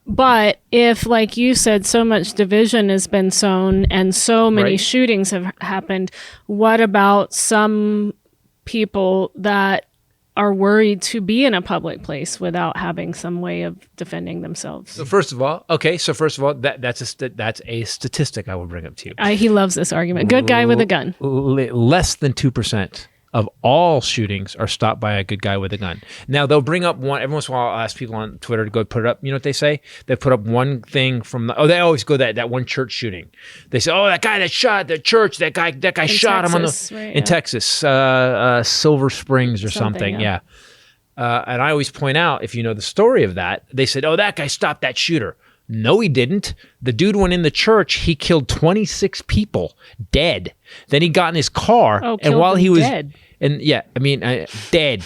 But if, like you said, so much division has been sown and so many shootings have happened, what about some people that are worried to be in a public place without having some way of defending themselves? So first of all, that's a statistic I will bring up to you. He loves this argument. Good guy with a gun. Less than 2% of all shootings are stopped by a good guy with a gun. Now, they'll bring up one, every once in a while I'll ask people on Twitter to go put it up. You know what they say? They put up one thing from they always go that one church shooting. They say, that guy that shot the church, that guy shot Texas, him in Texas, Silver Springs or something. Yeah. And I always point out, if you know the story of that, they said, that guy stopped that shooter. No, he didn't. The dude went in the church. He killed 26 people, dead. Then he got in his car, and while he was dead. Dead.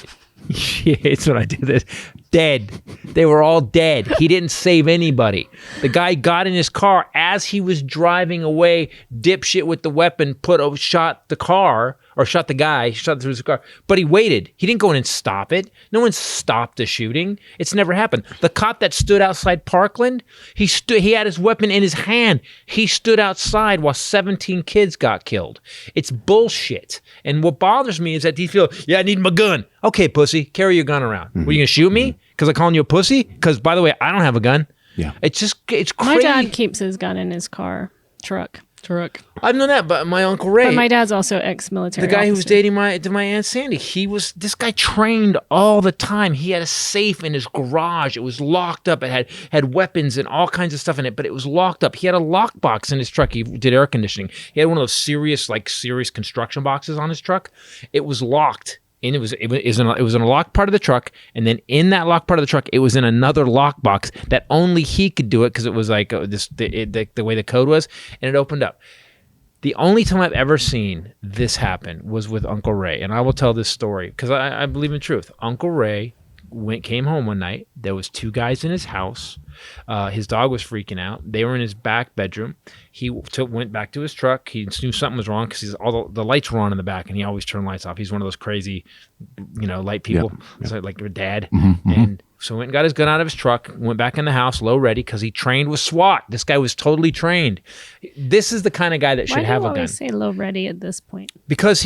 It's what I do. This dead. They were all dead. He didn't save anybody. The guy got in his car as he was driving away. Dipshit with the weapon shot the car. Or shot the guy, shot through his car. But he waited. He didn't go in and stop it. No one stopped the shooting. It's never happened. The cop that stood outside Parkland, he had his weapon in his hand. He stood outside while 17 kids got killed. It's bullshit. And what bothers me is that these people, I need my gun. Okay, pussy, carry your gun around. Were you going to shoot me? Because I'm calling you a pussy? Because, by the way, I don't have a gun. Yeah. It's crazy. My dad keeps his gun in his truck. I've known that, but my Uncle Ray. But my dad's also ex-military. The guy officer. who was dating my Aunt Sandy, this guy trained all the time. He had a safe in his garage. It was locked up. It had weapons and all kinds of stuff in it, but it was locked up. He had a lockbox in his truck. He did air conditioning. He had one of those serious construction boxes on his truck. It was locked. And it was in a locked part of the truck, and then in that locked part of the truck, it was in another lockbox that only he could do it because it was like the way the code was, and it opened up. The only time I've ever seen this happen was with Uncle Ray, and I will tell this story because I believe in truth. Uncle Ray came home one night. There was 2 guys in his house. His dog was freaking out. They were in his back bedroom. He went back to his truck. He knew something was wrong because all the lights were on in the back, and he always turned lights off. He's one of those crazy, light people. Yep. So like your dad. Mm-hmm. And so went and got his gun out of his truck, went back in the house, low ready, because he trained with SWAT. This guy was totally trained. This is the kind of guy that should have a gun. Why do you always say low ready at this point? Because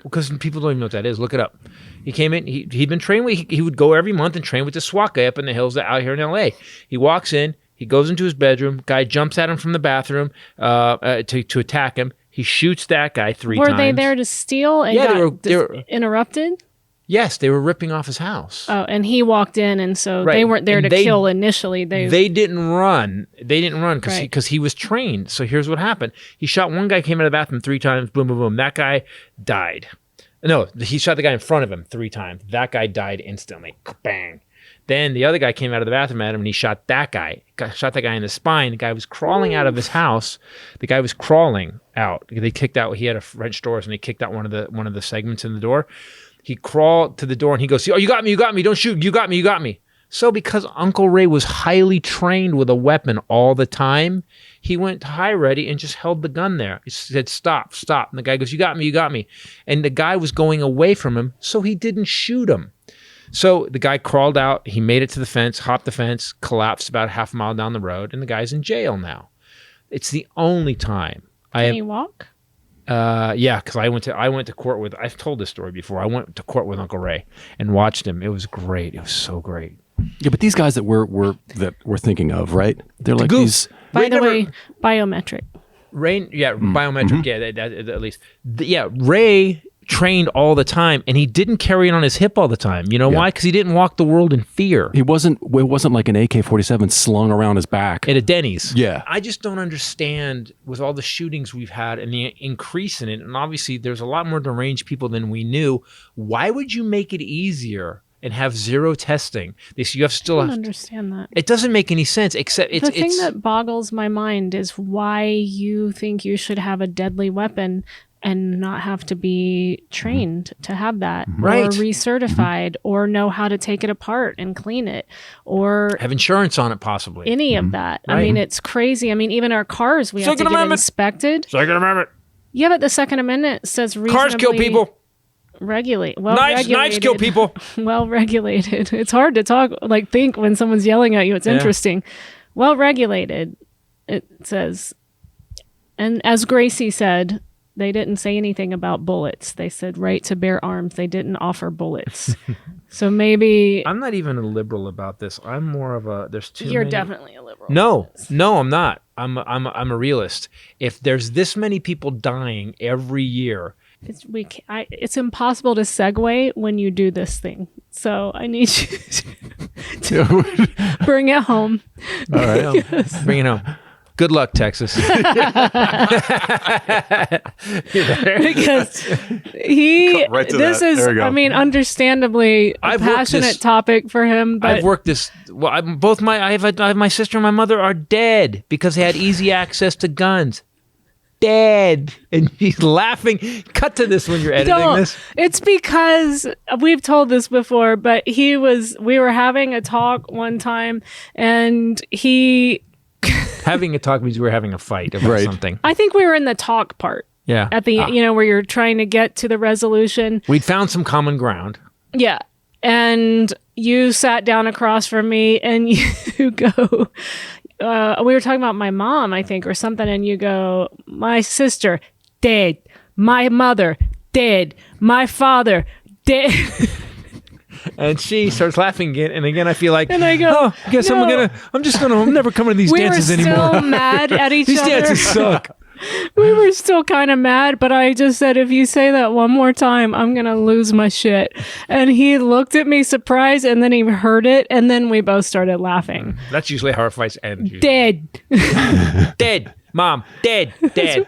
because people don't even know what that is. Look it up. He came in. He'd been trained. He would go every month and train with the SWAT guy up in the hills out here in L.A. He walks in. He goes into his bedroom. Guy jumps at him from the bathroom to attack him. He shoots that guy 3 times. Were they there to steal and they were interrupted? Yes, they were ripping off his house. Oh, and he walked in, and so they weren't there to kill initially. They didn't run. They didn't run because he was trained. So here's what happened. He shot one guy, came out of the bathroom 3 times, boom, boom, boom. That guy died. No, he shot the guy in front of him 3 times. That guy died instantly. Bang. Then the other guy came out of the bathroom at him, and he shot that guy. Shot that guy in the spine. The guy was crawling out of his house. The guy was crawling out. They kicked out. He had a French doors, and they kicked out one of the segments in the door. He crawled to the door, and he goes, "Oh, you got me! You got me! Don't shoot! You got me! You got me!" So because Uncle Ray was highly trained with a weapon all the time, he went high ready and just held the gun there. He said, "Stop, stop." And the guy goes, "You got me, you got me." And the guy was going away from him, so he didn't shoot him. So the guy crawled out. He made it to the fence, hopped the fence, collapsed about half a mile down the road, and the guy's in jail now. It's the only time Can he walk? Yeah, because I went to court with. I've told this story before. I went to court with Uncle Ray and watched him. It was great. It was so great. Yeah, but these guys that we're thinking of, right? They're like these. By the way, biometric. Ray, biometric. Yeah, at least. Ray trained all the time, and he didn't carry it on his hip all the time. You know why? Because he didn't walk the world in fear. It wasn't like an AK-47 slung around his back at a Denny's. Yeah, I just don't understand with all the shootings we've had and the increase in it. And obviously, there's a lot more deranged people than we knew. Why would you make it easier and have zero testing? I don't understand that. It doesn't make any sense. Except the thing that boggles my mind is why you think you should have a deadly weapon and not have to be trained to have that, right, or recertified, or know how to take it apart and clean it, or have insurance on it, possibly. Any of that. Right. I mean, it's crazy. I mean, even our cars, we have to get inspected. Second Amendment. Yeah, but the Second Amendment says reasonably... Cars kill people. Regulate. Knives kill people. Well regulated. It's hard to think when someone's yelling at you. It's interesting. Well regulated, it says. And as Gracie said, they didn't say anything about bullets. They said right to bear arms. They didn't offer bullets. So maybe... I'm not even a liberal about this. I'm more of a... You're definitely a liberal. No, I'm not. I'm a realist. If there's this many people dying every year... It's impossible to segue when you do this thing. So I need you to bring it home. All right, bring it home. Good luck, Texas. Because understandably a passionate topic for him. But I've worked this. Well, I have my sister and my mother are dead because they had easy access to guns. Dead, and he's laughing. Cut to this when you're editing this. It's because we've told this before, but we were having a talk one time, and he. Having a talk means we were having a fight about something. I think we were in the talk part. Yeah. At the where you're trying to get to the resolution. We'd found some common ground. Yeah. And you sat down across from me and you go, we were talking about my mom, I think, or something. And you go, my sister, dead. My mother, dead. My father, dead. And she starts laughing again, and again I feel like, and I go, I guess I'm never coming to these dances anymore. We were still mad at each other. These dances suck. We were still kind of mad, but I just said, if you say that one more time, I'm going to lose my shit. And he looked at me surprised, and then he heard it, and then we both started laughing. That's usually how our fights end. Dead. Dead. Mom, dead. I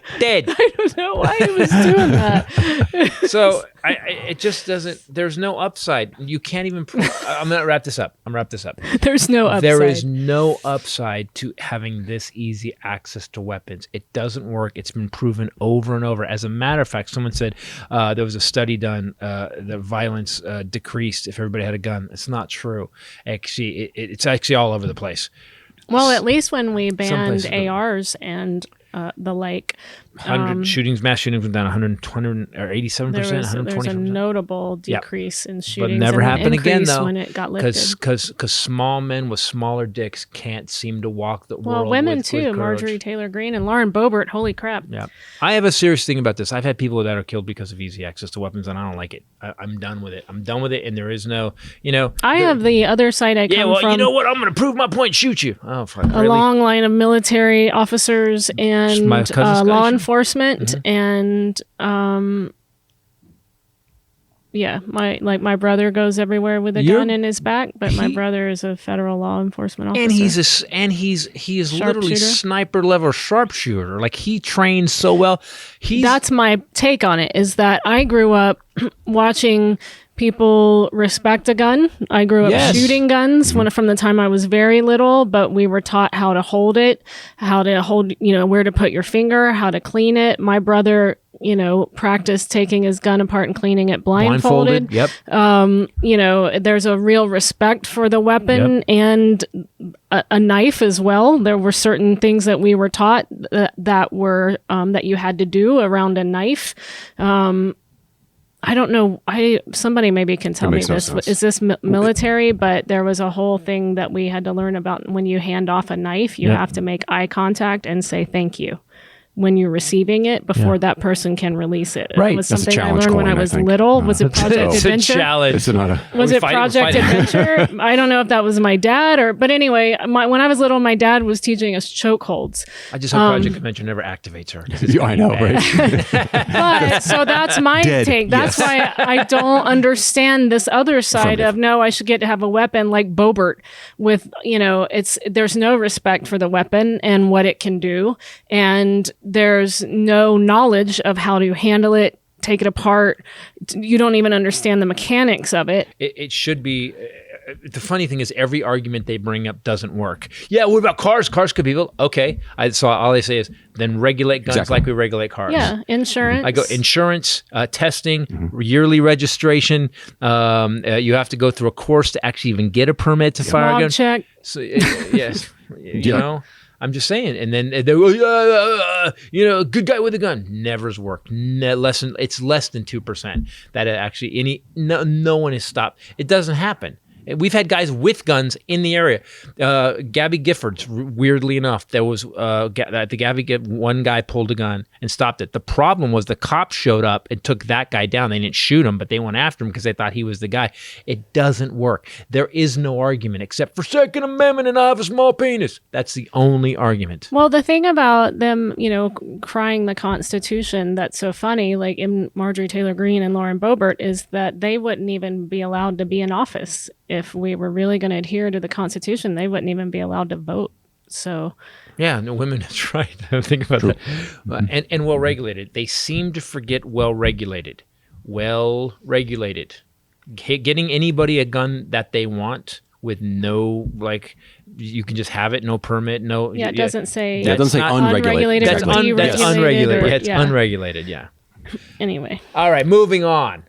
don't know why he was doing that. So it just doesn't, there's no upside. You can't even, I'm going to wrap this up. There's no upside. There is no upside to having this easy access to weapons. It doesn't work. It's been proven over and over. As a matter of fact, someone said there was a study done that violence decreased if everybody had a gun. It's not true. Actually, it's actually all over the place. Well, at least when we banned ARs and the like. 100 shootings, mass shootings went down 120 or 87%, 120%. There's a notable decrease in shootings. But never happened again, though. When it got lifted. Because small men with smaller dicks can't seem to walk the world. Well, women with too. courage. Marjorie Taylor Greene and Lauren Boebert. Holy crap. Yeah. I have a serious thing about this. I've had people that are killed because of easy access to weapons, and I don't like it. I'm done with it. And there is no, I have the other side I come from. You know what? I'm going to prove my point. Shoot you. Oh, fuck. A long line of military officers and law enforcement. Mm-hmm. And my brother goes everywhere with a gun in his back, but my brother is a federal law enforcement officer. And he is literally sniper level sharpshooter. Like, he trains so well. That's my take on it, is that I grew up watching people respect a gun. I grew up shooting guns from the time I was very little, but we were taught how to hold it, where to put your finger, how to clean it. My brother, practiced taking his gun apart and cleaning it blindfolded. Yep. There's a real respect for the weapon and a knife as well. There were certain things that we were taught that you had to do around a knife. I don't know. Somebody maybe can tell me this. Is this military? But there was a whole thing that we had to learn about. When you hand off a knife, you have to make eye contact and say thank you. when you're receiving it before that person can release it. Right. It was That's a something I challenge learned when I coin, I was think. little. Was it Project It's a Adventure? challenge. It's not a. Was it Project Adventure? I don't know if that was my dad but anyway, when I was little, my dad was teaching us chokeholds. I just hope Project Adventure never activates her. I know, right? But so that's my Dead. take. That's Yes. why I don't understand this other side of no, I should get to have a weapon like Bobert with, there's no respect for the weapon and what it can do. And there's no knowledge of how to handle it, take it apart. You don't even understand the mechanics of it. It should be. The funny thing is, every argument they bring up doesn't work. Yeah, what about cars? Cars could be built. Okay. So all they say is, then regulate guns like we regulate cars. Yeah, insurance. I go insurance, testing, yearly registration. You have to go through a course to actually even get a permit to fire a gun. Check. So, yes, I'm just saying. And then they good guy with a gun. Never's worked. It's less than 2% that it actually no one has stopped. It doesn't happen. We've had guys with guns in the area. Gabby Giffords, weirdly enough, there was one guy pulled a gun and stopped it. The problem was the cops showed up and took that guy down. They didn't shoot him, but they went after him because they thought he was the guy. It doesn't work. There is no argument except for Second Amendment and I have a small penis. That's the only argument. Well, the thing about them, crying the Constitution that's so funny, like in Marjorie Taylor Greene and Lauren Boebert, is that they wouldn't even be allowed to be in office. If we were really going to adhere to the Constitution, they wouldn't even be allowed to vote. So, yeah, no, women. That's right. Think about that. And well regulated. They seem to forget well regulated. Well regulated. Getting anybody a gun that they want with no you can just have it, no permit, no. Yeah, it doesn't say. It doesn't say unregulated. That's unregulated. It's unregulated. Yeah. Anyway. All right, moving on.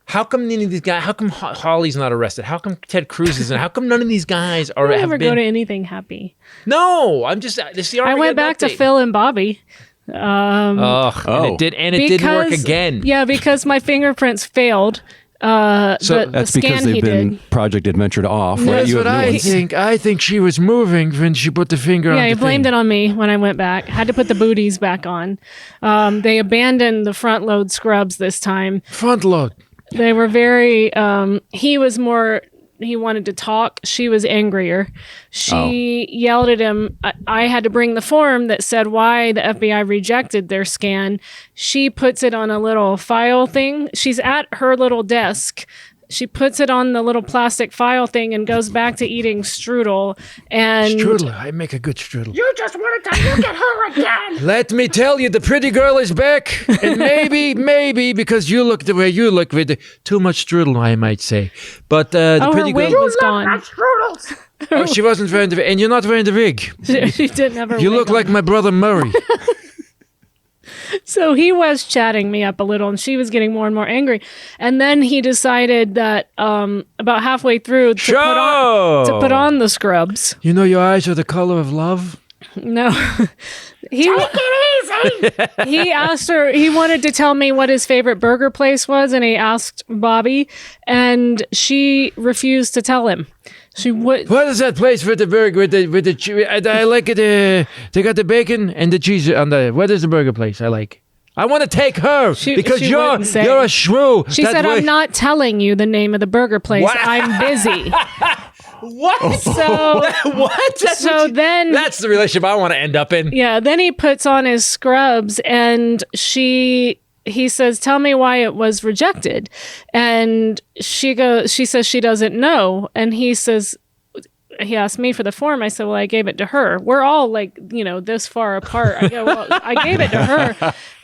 How come none of these guys? How come Hawley's not arrested? How come Ted Cruz isn't? How come none of these guys are? I never go to anything happy. No, I'm just. This is the I went back to Phil and Bobby. And it didn't work again. Yeah, because my fingerprints failed. That's because they've been Project Adventured off. That's what I think. I think she was moving when she put the finger on the thing. Yeah, he blamed it on me when I went back. Had to put the booties back on. They abandoned the front load scrubs this time. Front load. They were very, he wanted to talk. She was angrier. She yelled at him. I had to bring the form that said why the FBI rejected their scan. She puts it on a little file thing. She's at her little desk. She puts it on the little plastic file thing and goes back to eating strudel. And strudel, I make a good strudel. You just wanted to look at her again. Let me tell you, the pretty girl is back. And maybe because you look the way you look with too much strudel, I might say. But the pretty her wig girl was gone. Like strudels. She wasn't wearing the wig. And you're not wearing the wig. She didn't have her You wig look on. like my brother Murray. So he was chatting me up a little, and she was getting more and more angry. And then he decided that about halfway through to put on the scrubs. You know your eyes are the color of love? No. Take it easy. He asked her, he wanted to tell me what his favorite burger place was, and he asked Bobby, and she refused to tell him. She would. What is that place with the burger with the I like it. They got the bacon and the cheese on the. What is the burger place I like? I want to take her because you're a shrew. She said, "I'm not telling you the name of the burger place. What? I'm busy." What? So what? That's the relationship I want to end up in. Yeah. Then he puts on his scrubs, and he says, "Tell me why it was rejected." And she says she doesn't know. And he asked me for the form. I said, well, I gave it to her. We're all this far apart. I go, well, I gave it to her.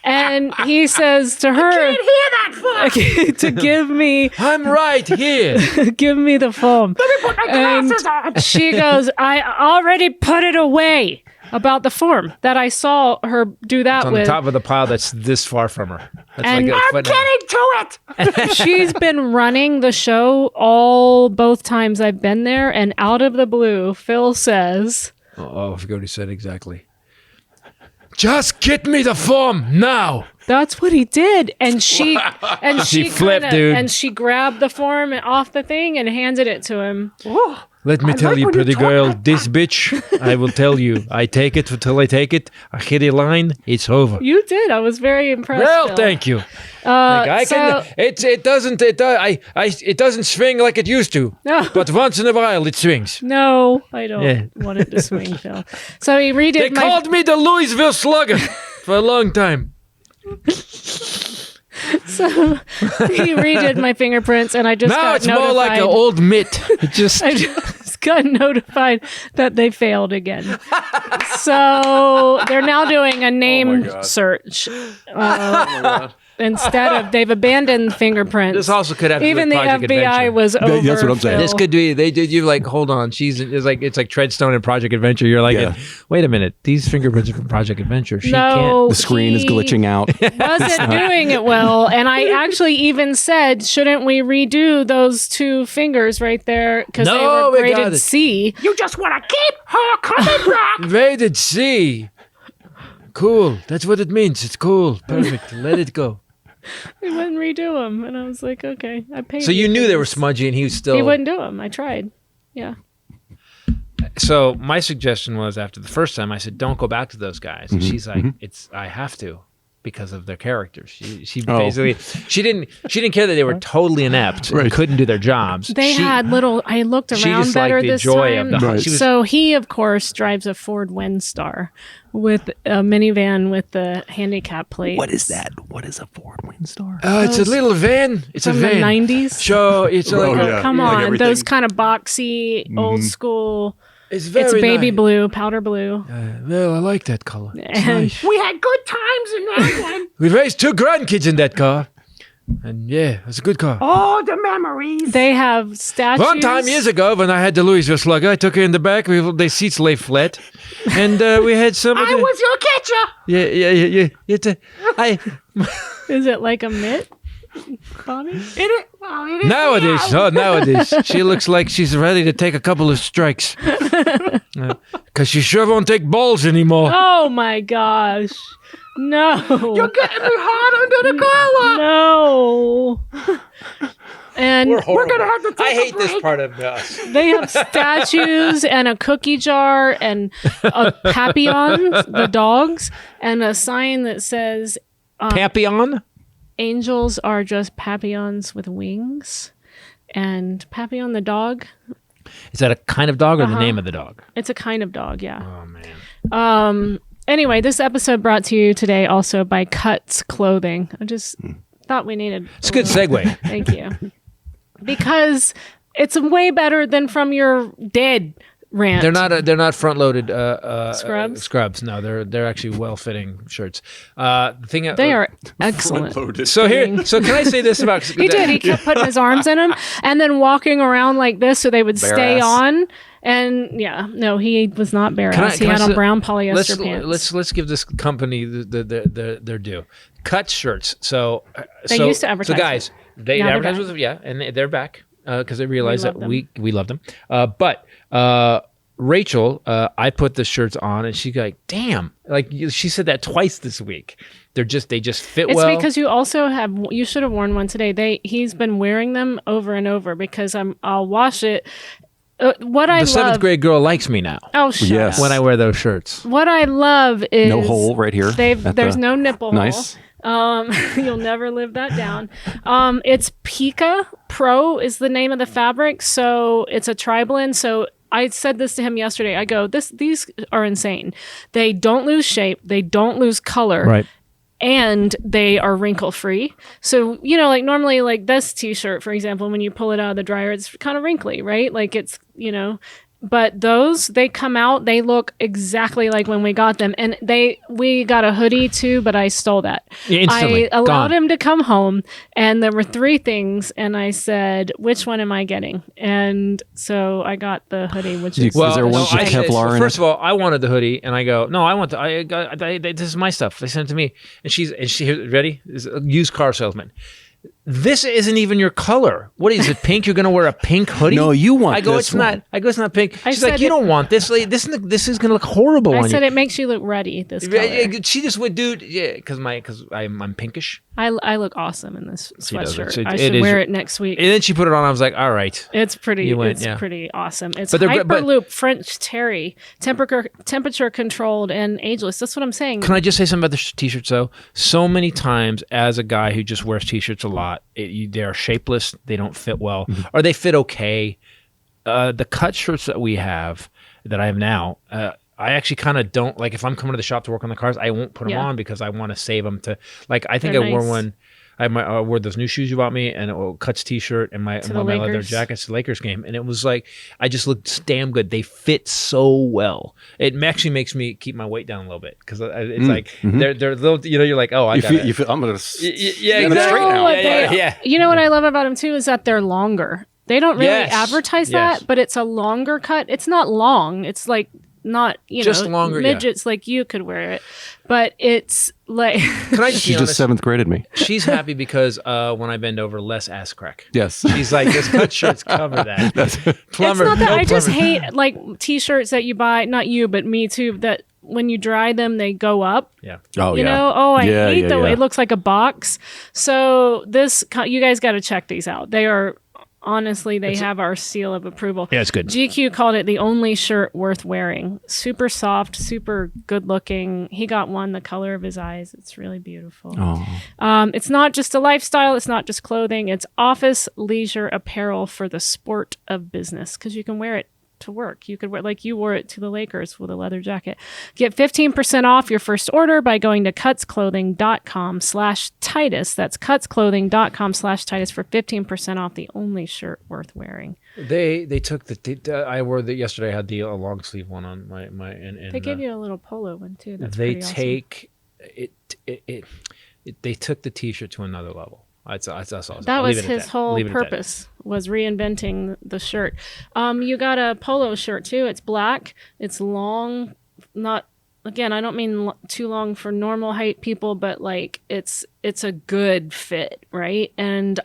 And he says to her, I can't hear that form. To give me. I'm right here. Give me the form. Let me put my glasses on. She goes, I already put it away. About the form that I saw her do that on with. On the top of the pile that's this far from her. That's and like I'm getting to it. She's been running the show both times I've been there, and out of the blue, Phil says... I forgot what he said exactly. Just get me the form now. That's what he did. And she flipped, dude. And she grabbed the form off the thing and handed it to him. Ooh. Let me tell you, pretty girl, this bitch, I will tell you. I take it until I take it. I hit a line, it's over. You did. I was very impressed. Well, Bill. thank you. It doesn't swing like it used to. No. But once in a while it swings. No, I don't want it to swing, Phil. So he redid They called me the Louisville Slugger for a long time. So he redid my fingerprints, and I just Now got it's notified. more like an old mitt. It just I just got notified that they failed again. So they're now doing a name search. Instead of, they've abandoned fingerprints. This also could have to do even with the Project FBI Adventure. was over. That's what I'm saying. Phil. This could be. They did you like. Hold on. It's like Treadstone and Project Adventure. You're like, wait a minute. These fingerprints are from Project Adventure. She can't. The screen is glitching out. Wasn't doing it well, and I actually even said, shouldn't we redo those two fingers right there because they No, were we got graded it. C? You just want to keep her coming back. Rated C. Cool. That's what it means. It's cool. Perfect. Let it go. He wouldn't redo them, and I was like, okay, I paid. So you for knew they were this. smudgy, and he was still. He wouldn't do them. I tried. Yeah. So my suggestion was after the first time, I said, "Don't go back to those guys." And she's like, I have to because of their characters." She basically she didn't care that they were totally inept and couldn't do their jobs. They had little. I looked she around just better liked the this joy time. of the she was, So he, of course, drives a Ford Windstar with a minivan with the handicap plate. What is that? What is a Ford Windstar? it's a little van. It's From a van. the 90s. So it's like yeah. Come Like on, everything. those kind of boxy, old school. it's very It's baby nice. blue, powder blue. Well, I like that color. It's And- nice. We had good times in that one. We raised 2 grandkids in that car, and it's a good car. Oh, the memories. They have statues. One time years ago, when I had the Louisville Slugger, I took her in the back. The seats lay flat, and we had some. Of I the, was your catcher. Is it like a mitt, Bobby? Nowadays, she looks like she's ready to take a couple of strikes, because she sure won't take balls anymore. Oh my gosh! No. You're getting me hard under the collar. No. And We're gonna have to take I hate a break. this part of us. they have statues and a cookie jar and a Papillon, the dogs, and a sign that says Papillon? angels are just papillons with wings. And Papillon the dog, Is that a kind of dog or the name of the dog? it's a kind of dog, yeah. Oh man. Anyway, this episode brought to you today also by Cuts Clothing. I just thought we needed. It's a good segue. Thank you. Because it's way better than from your dead rant. They're not front loaded Scrubs? Scrubs. No, they're actually well fitting shirts. The thing They are excellent. Loaded. So can I say this about He did. He kept putting his arms in them and then walking around like this so they would stay ass. on. And he was not bare ass. He had on brown polyester pants. Let's give this company their due. Cut shirts. So They used to advertise So guys, they Now they're advertise back. with and they're back because they realized love that them. we love them. But Rachel, I put the shirts on and she's like, "Damn!" Like she said that twice this week. They just fit It's well. because you also you should have worn one today. He's been wearing them over and over because I'll wash it. What I the love. seventh grade girl likes me now Oh, shut Yes. up. when I wear those shirts. What I love is No hole right here. There's no nipple Nice. hole. You'll never live that down. It's Pika Pro is the name of the fabric, so it's a tri-blend. So I said this to him yesterday. I go, these are insane. They don't lose shape. They don't lose color. Right. And they are wrinkle free. So, like normally like this t-shirt, for example, when you pull it out of the dryer, it's kind of wrinkly, right? Like it's, but those, they come out, they look exactly like when we got them. And we got a hoodie too, but I stole that. Instantly. I allowed Gone. him to come home and there were 3 things. And I said, which one am I getting? And so I got the hoodie, which is. Is there one with I said- Kevlar in First it? of all, I wanted the hoodie, and I go, no, I want this is my stuff. They sent it to me, and she ready? Is a used car salesman. this isn't even your color. What is it, pink? You're going to wear a pink hoodie? No, you want I go, this it's one. not. I go, it's not pink. I She's like, said you it- don't want this. Like, this is going to look horrible I on said you. it makes you look ruddy, this color. She just went, dude, yeah, because I'm pinkish. I look awesome in this She does. sweatshirt. I It should is- wear it next week. And then she put it on. I was like, all right. It's pretty. You went, it's yeah. pretty awesome. It's But they're great, but- Hyperloop French terry, temperature controlled and ageless. That's what I'm saying. Can I just say something about the t-shirts though? So many times, as a guy who just wears t-shirts a lot, they're shapeless. They don't fit well, or they fit okay. The cut shirts that we have, that I have now, I actually kind of don't like. If I'm coming to the shop to work on the cars, I won't put them Yeah. on because I want to save them to. Like I think They're I wore nice. one. I wore those new shoes you bought me, and it cuts t-shirt and my the leather Lakers. jacket to the Lakers game, and it was like I just looked damn good. They fit so well. It actually makes me keep my weight down a little bit because it's like they're little. You know, you're like, oh, I got You feel, I'm going to yeah, stand up straight now. Yeah. You know what I love about them too is that they're longer. They don't really Yes. advertise Yes. that, but it's a longer cut. It's not long. It's like not Just longer, yeah. midgets like you could wear it, but it's like Can I just She be just honest? 7th graded me. She's happy because when I bend over, less ass crack. Yes. She's like, this cut shirts cover that. Plumber, it's not that no I just plumber. hate like t-shirts that you buy, not you, but me too, that when you dry them, they go up. Yeah. Oh, You yeah. know, I Yeah, hate yeah, the way yeah. it looks like a box. So you guys got to check these out. They are honestly, they have our seal of approval. Yeah, it's good. GQ called it the only shirt worth wearing. Super soft, super good looking. He got one the color of his eyes. It's really beautiful. Oh. It's not just a lifestyle. It's not just clothing. It's office leisure apparel for the sport of business because you can wear it to work. You could wear like you wore it to the Lakers with a leather jacket. Get 15% off your first order by going to cutsclothing.com/Titus. That's cutsclothing.com/Titus for 15% off the only shirt worth wearing. They took I wore the yesterday. I had a long sleeve one on my and They gave you a little polo one too. That's they pretty awesome. take it. They took the t-shirt to another level. That's awesome. That I'll was leave it at his that. whole Leave it at that. purpose, was reinventing the shirt. You got a polo shirt too. It's black. It's long. Not again. I don't mean too long for normal height people, but like it's a good fit, right? And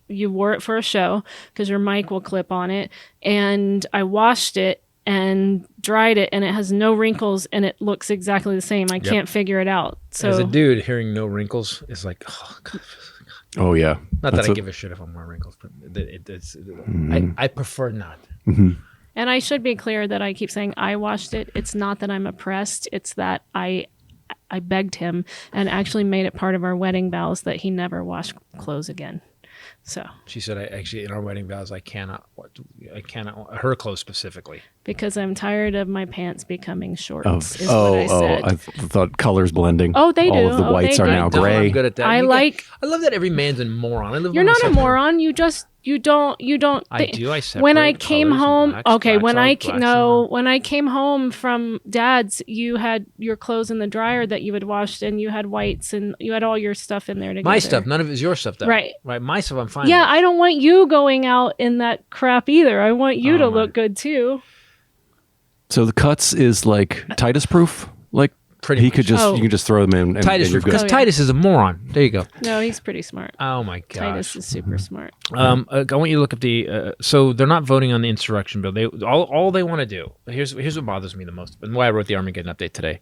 you wore it for a show because your mic will clip on it. And I washed it and dried it, and it has no wrinkles, and it looks exactly the same. I can't figure it out. So As a dude, hearing no wrinkles is like, oh God. Oh, yeah. Not that I give a shit if I'm wearing wrinkles, but I prefer not. And I should be clear that I keep saying I washed it. It's not that I'm oppressed. It's that I begged him and actually made it part of our wedding vows that he never wash clothes again. So She said, in our wedding vows, I cannot, her clothes specifically. because I'm tired of my pants becoming shorts, is what I said. I thought colors blending. Oh, they All do. of the Oh, whites they are do. now No, gray. I'm good at that. I love that every man's a moron. You're not a moron. You don't. I do. I separate When I came colors and home, blacks. okay. Blacks When I came home from Dad's, you had your clothes in the dryer that you had washed, and you had whites, and you had all your stuff in there together. My stuff. None of it is your stuff, though. Right. My stuff, I'm fine Yeah, with. I don't want you going out in that crap either. I want you to look good too. So the cuts is like Titus proof? Like Pretty he much. could just Oh. you can just throw them in and Titus, and you're because good. Oh, yeah. Titus is a moron. There you go. No, he's pretty smart. Oh my gosh. Titus is super smart. I want you to look at the. So they're not voting on the insurrection bill. They all they want to do. Here's what bothers me the most, and why I wrote the Armageddon update today.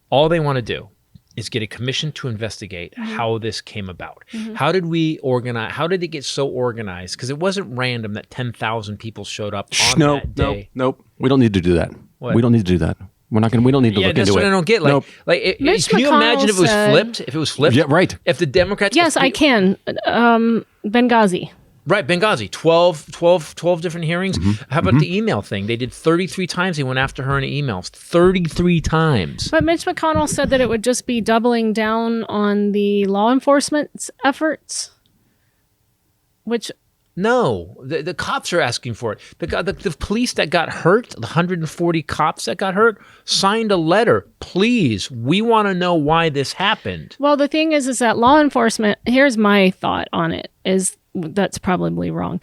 All they want to do is get a commission to investigate how this came about. How did we organize? How did it get so organized? Because it wasn't random that 10,000 people showed up on that day. Nope. We don't need to do that. What? We don't need to do that. We don't need to Yeah, look that's into what it. I don't get. Nope. Mitch Can you imagine McConnell if it was said- flipped? If it was flipped? Yeah, right. If the Democrats... Yes, I can. Benghazi. Right, Benghazi, 12 different hearings. Mm-hmm. How about the email thing? They did 33 times. They went after her in emails. 33 times. But Mitch McConnell said that it would just be doubling down on the law enforcement's efforts, which No, the cops are asking for it. The police that got hurt, the 140 cops that got hurt, signed a letter. Please, we want to know why this happened. well, the thing is that law enforcement, here's my thought on it, is that's probably wrong,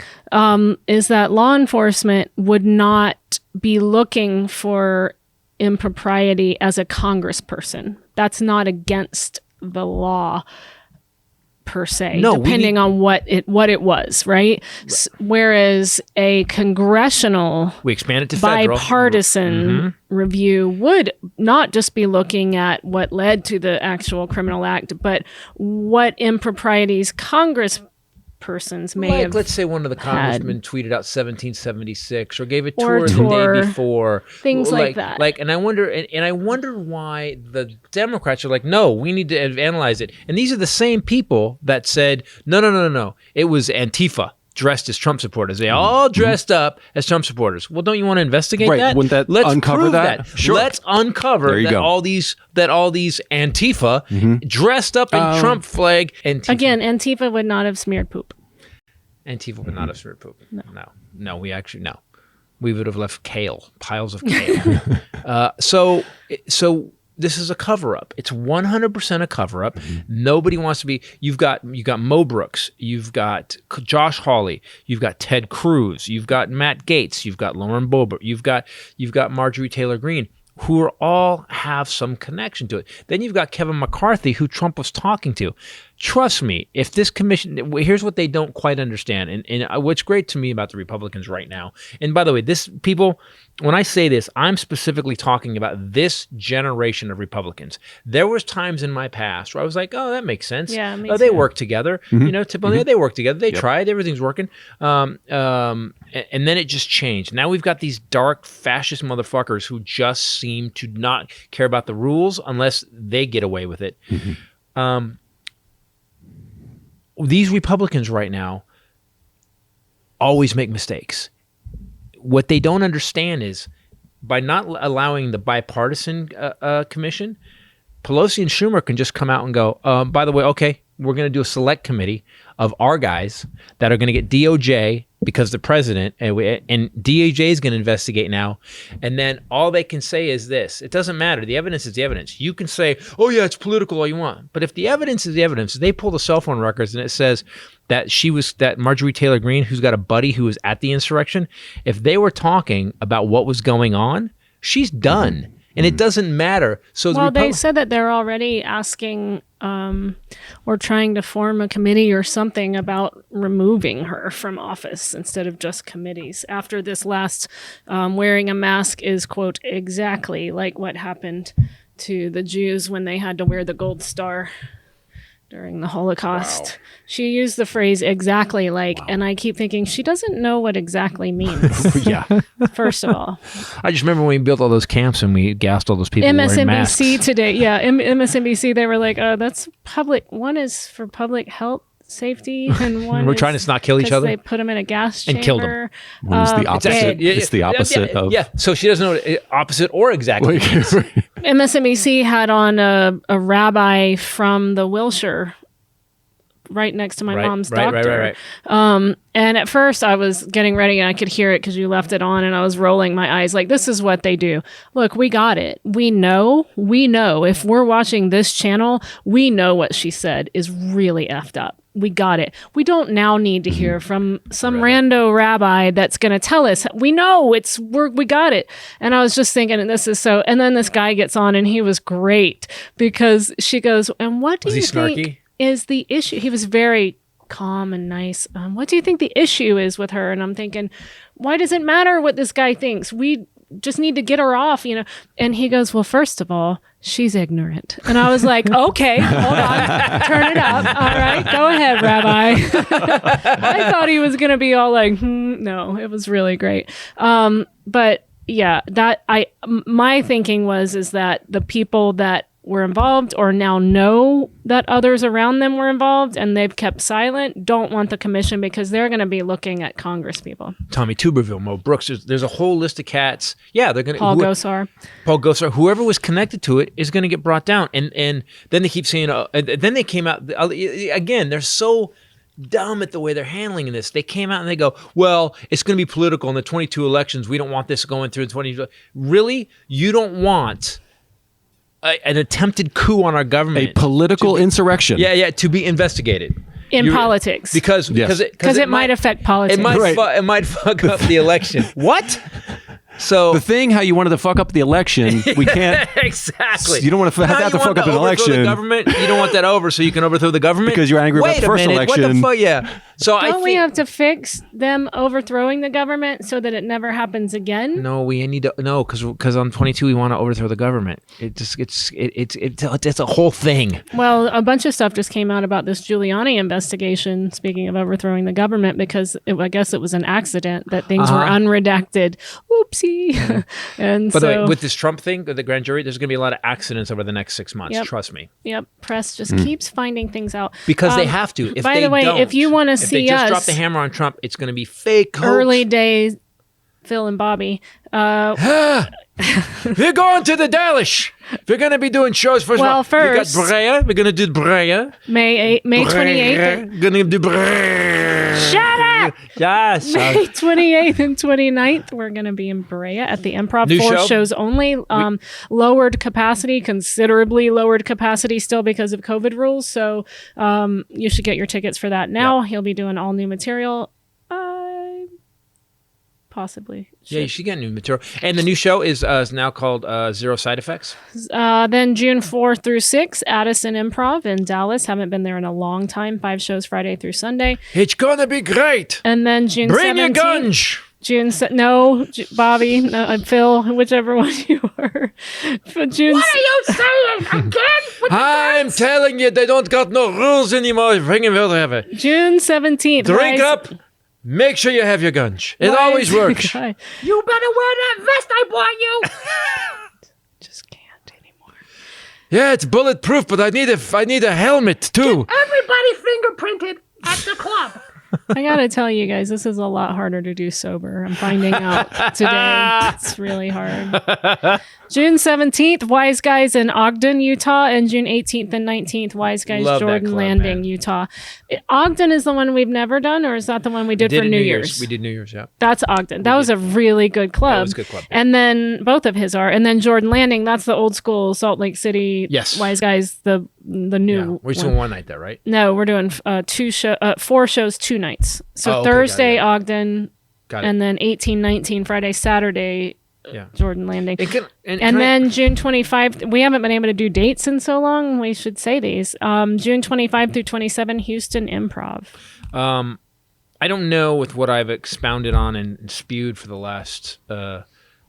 is that law enforcement would not be looking for impropriety as a congressperson. That's not against the law. per se, depending on what it was, right? Whereas a congressional, we expand it to federal, bipartisan review would not just be looking at what led to the actual criminal act, but what improprieties Congress persons may have. Let's say one of the congressmen tweeted out 1776 or gave a Or tour the day before, things like that. And I wonder why the Democrats are like, no, we need to analyze it. And these are the same people that said, no, it was Antifa dressed as Trump supporters. They all dressed up as Trump supporters. Well, don't you want to investigate that? Wouldn't that Let's uncover prove that? Sure. Let's uncover that all these Antifa dressed up in Trump flag. Again, Antifa would not have smeared poop. Antifa would not have smeared poop. No, we would have left piles of kale. So this is a cover-up. It's 100% a cover-up. Nobody wants to be. You've got Mo Brooks. You've got Josh Hawley. You've got Ted Cruz. You've got Matt Gaetz. You've got Lauren Boebert. You've got Marjorie Taylor Greene, who are all have some connection to it. Then you've got Kevin McCarthy, who Trump was talking to. Trust me, if this commission, here's what they don't quite understand, and what's great to me about the Republicans right now, and by the way, when I say this, I'm specifically talking about this generation of Republicans. There was times in my past where I was like, oh, that makes sense. Yeah, they work together. Typically they work together. They tried. Everything's working. And then it just changed. Now we've got these dark fascist motherfuckers who just seem to not care about the rules unless they get away with it. These Republicans right now always make mistakes. What they don't understand is by not allowing the bipartisan commission, Pelosi and Schumer can just come out and go, by the way, okay, we're going to do a select committee of our guys that are going to get DOJ because the president and DOJ is going to investigate now. And then all they can say is this. It doesn't matter. The evidence is the evidence. You can say, oh, yeah, it's political all you want. But if the evidence is the evidence, they pull the cell phone records and it says that that Marjorie Taylor Greene, who's got a buddy who was at the insurrection, if they were talking about what was going on, she's done. And it doesn't matter. So they said that they're already asking or trying to form a committee or something about removing her from office instead of just committees. After this last wearing a mask is, quote, exactly like what happened to the Jews when they had to wear the gold star during the Holocaust. Wow. She used the phrase exactly like, and I keep thinking she doesn't know what exactly means. Yeah. First of all. I just remember when we built all those camps and we gassed all those people wearing masks. MSNBC today. Yeah. MSNBC, they were like, that's public. One is for public health safety and one we're trying to not kill each other. They put them in a gas chamber. And killed them. One is the opposite. It's the opposite of... Yeah, so she doesn't know opposite or exactly. MSNBC had on a rabbi from the Wilshire right next to my mom's doctor. Right. And at first I was getting ready and I could hear it because you left it on and I was rolling my eyes like, this is what they do. Look, we got it. We know if we're watching this channel, we know what she said is really effed up. We got it. We don't now need to hear from some rando rabbi that's going to tell us. We know we got it. And I was just thinking, and this is so. And then this guy gets on, and he was great because she goes, "And what do you think is the issue?" He was very calm and nice. What do you think the issue is with her? And I'm thinking, why does it matter what this guy thinks? We just need to get her off, And he goes, well, first of all, she's ignorant. And I was like, okay, hold on, turn it up. All right, go ahead, Rabbi. I thought he was going to be all like, no, it was really great. But yeah, my thinking is that the people that were involved or now know that others around them were involved and they've kept silent, don't want the commission because they're going to be looking at Congress people. Tommy Tuberville, Mo Brooks, there's a whole list of cats. Yeah, they're going to... Paul Gosar, whoever was connected to it is going to get brought down. And then they keep saying, then they came out, again, they're so dumb at the way they're handling this. They came out and they go, well, it's going to be political in the 22 elections. We don't want this going through the 22. Really? You don't want an attempted coup on our government, a political insurrection, to be investigated in politics because it might affect politics. It might fuck up the election. What? So the thing, how you wanted to fuck up the election, we can't. Exactly. You don't want to have that to fuck up an election. The government. You don't want that over, so you can overthrow the government because you're angry about the first election. What the fuck? Yeah. So don't we have to fix them overthrowing the government so that it never happens again? No, we need to because on 22 we want to overthrow the government. It's a whole thing. Well, a bunch of stuff just came out about this Giuliani investigation. Speaking of overthrowing the government, because I guess it was an accident that things were unredacted. Oopsie. And by the way, with this Trump thing, the grand jury, there's going to be a lot of accidents over the next 6 months. Yep. Trust me. Yep. Press just keeps finding things out because they have to. If by the way, if you want to see if they just us drop the hammer on Trump, it's going to be fake hoax. Early days, Phil and Bobby. We're going to the Dallas. We're going to be doing shows. First, well, first we got Brea. We're going to do Brea. May 28th. Going to do Brea. Shut up! Yes. May 28th and 29th, we're going to be in Brea at the Improv. New 4 show? shows only. Lowered capacity, considerably lowered capacity still because of COVID rules. So you should get your tickets for that now. Yep. He'll be doing all new material. Possibly. Yeah, you should get new material. And the new show is now called Zero Side Effects. Then June 4th through 6th, Addison Improv in Dallas. Haven't been there in a long time. 5 shows Friday through Sunday. It's going to be great. And then June 17th. Bring your guns. Bobby, no, Phil, whichever one you were. What are you saying? Again? I'm telling you, they don't got no rules anymore. Bring him whatever. June 17th. Drink up. Make sure you have your guns. It always works. You better wear that vest I bought you. Just can't anymore. Yeah, it's bulletproof, but I need a helmet too. Everybody fingerprinted at the club. I gotta tell you guys, this is a lot harder to do sober. I'm finding out today. It's really hard. June 17th, Wise Guys in Ogden, Utah, and June 18th and 19th, Wise Guys Jordan Landing, Utah. Ogden is the one we've never done, or is that the one we did for New Year's? We did New Year's, yeah. That's Ogden. That was a really good club. Yeah, it was a good club. Yeah. And then both of his are. And then Jordan Landing, that's the old school Salt Lake City Wise Guys, the new We're just doing one night there, right? No, we're doing 4 shows, 2 nights. So Thursday, Ogden, and then 18, 19, Friday, Saturday, Jordan Landing. And then June 25, we haven't been able to do dates in so long. We should say these. June 25 through 27, Houston Improv. I don't know with what I've expounded on and spewed for the last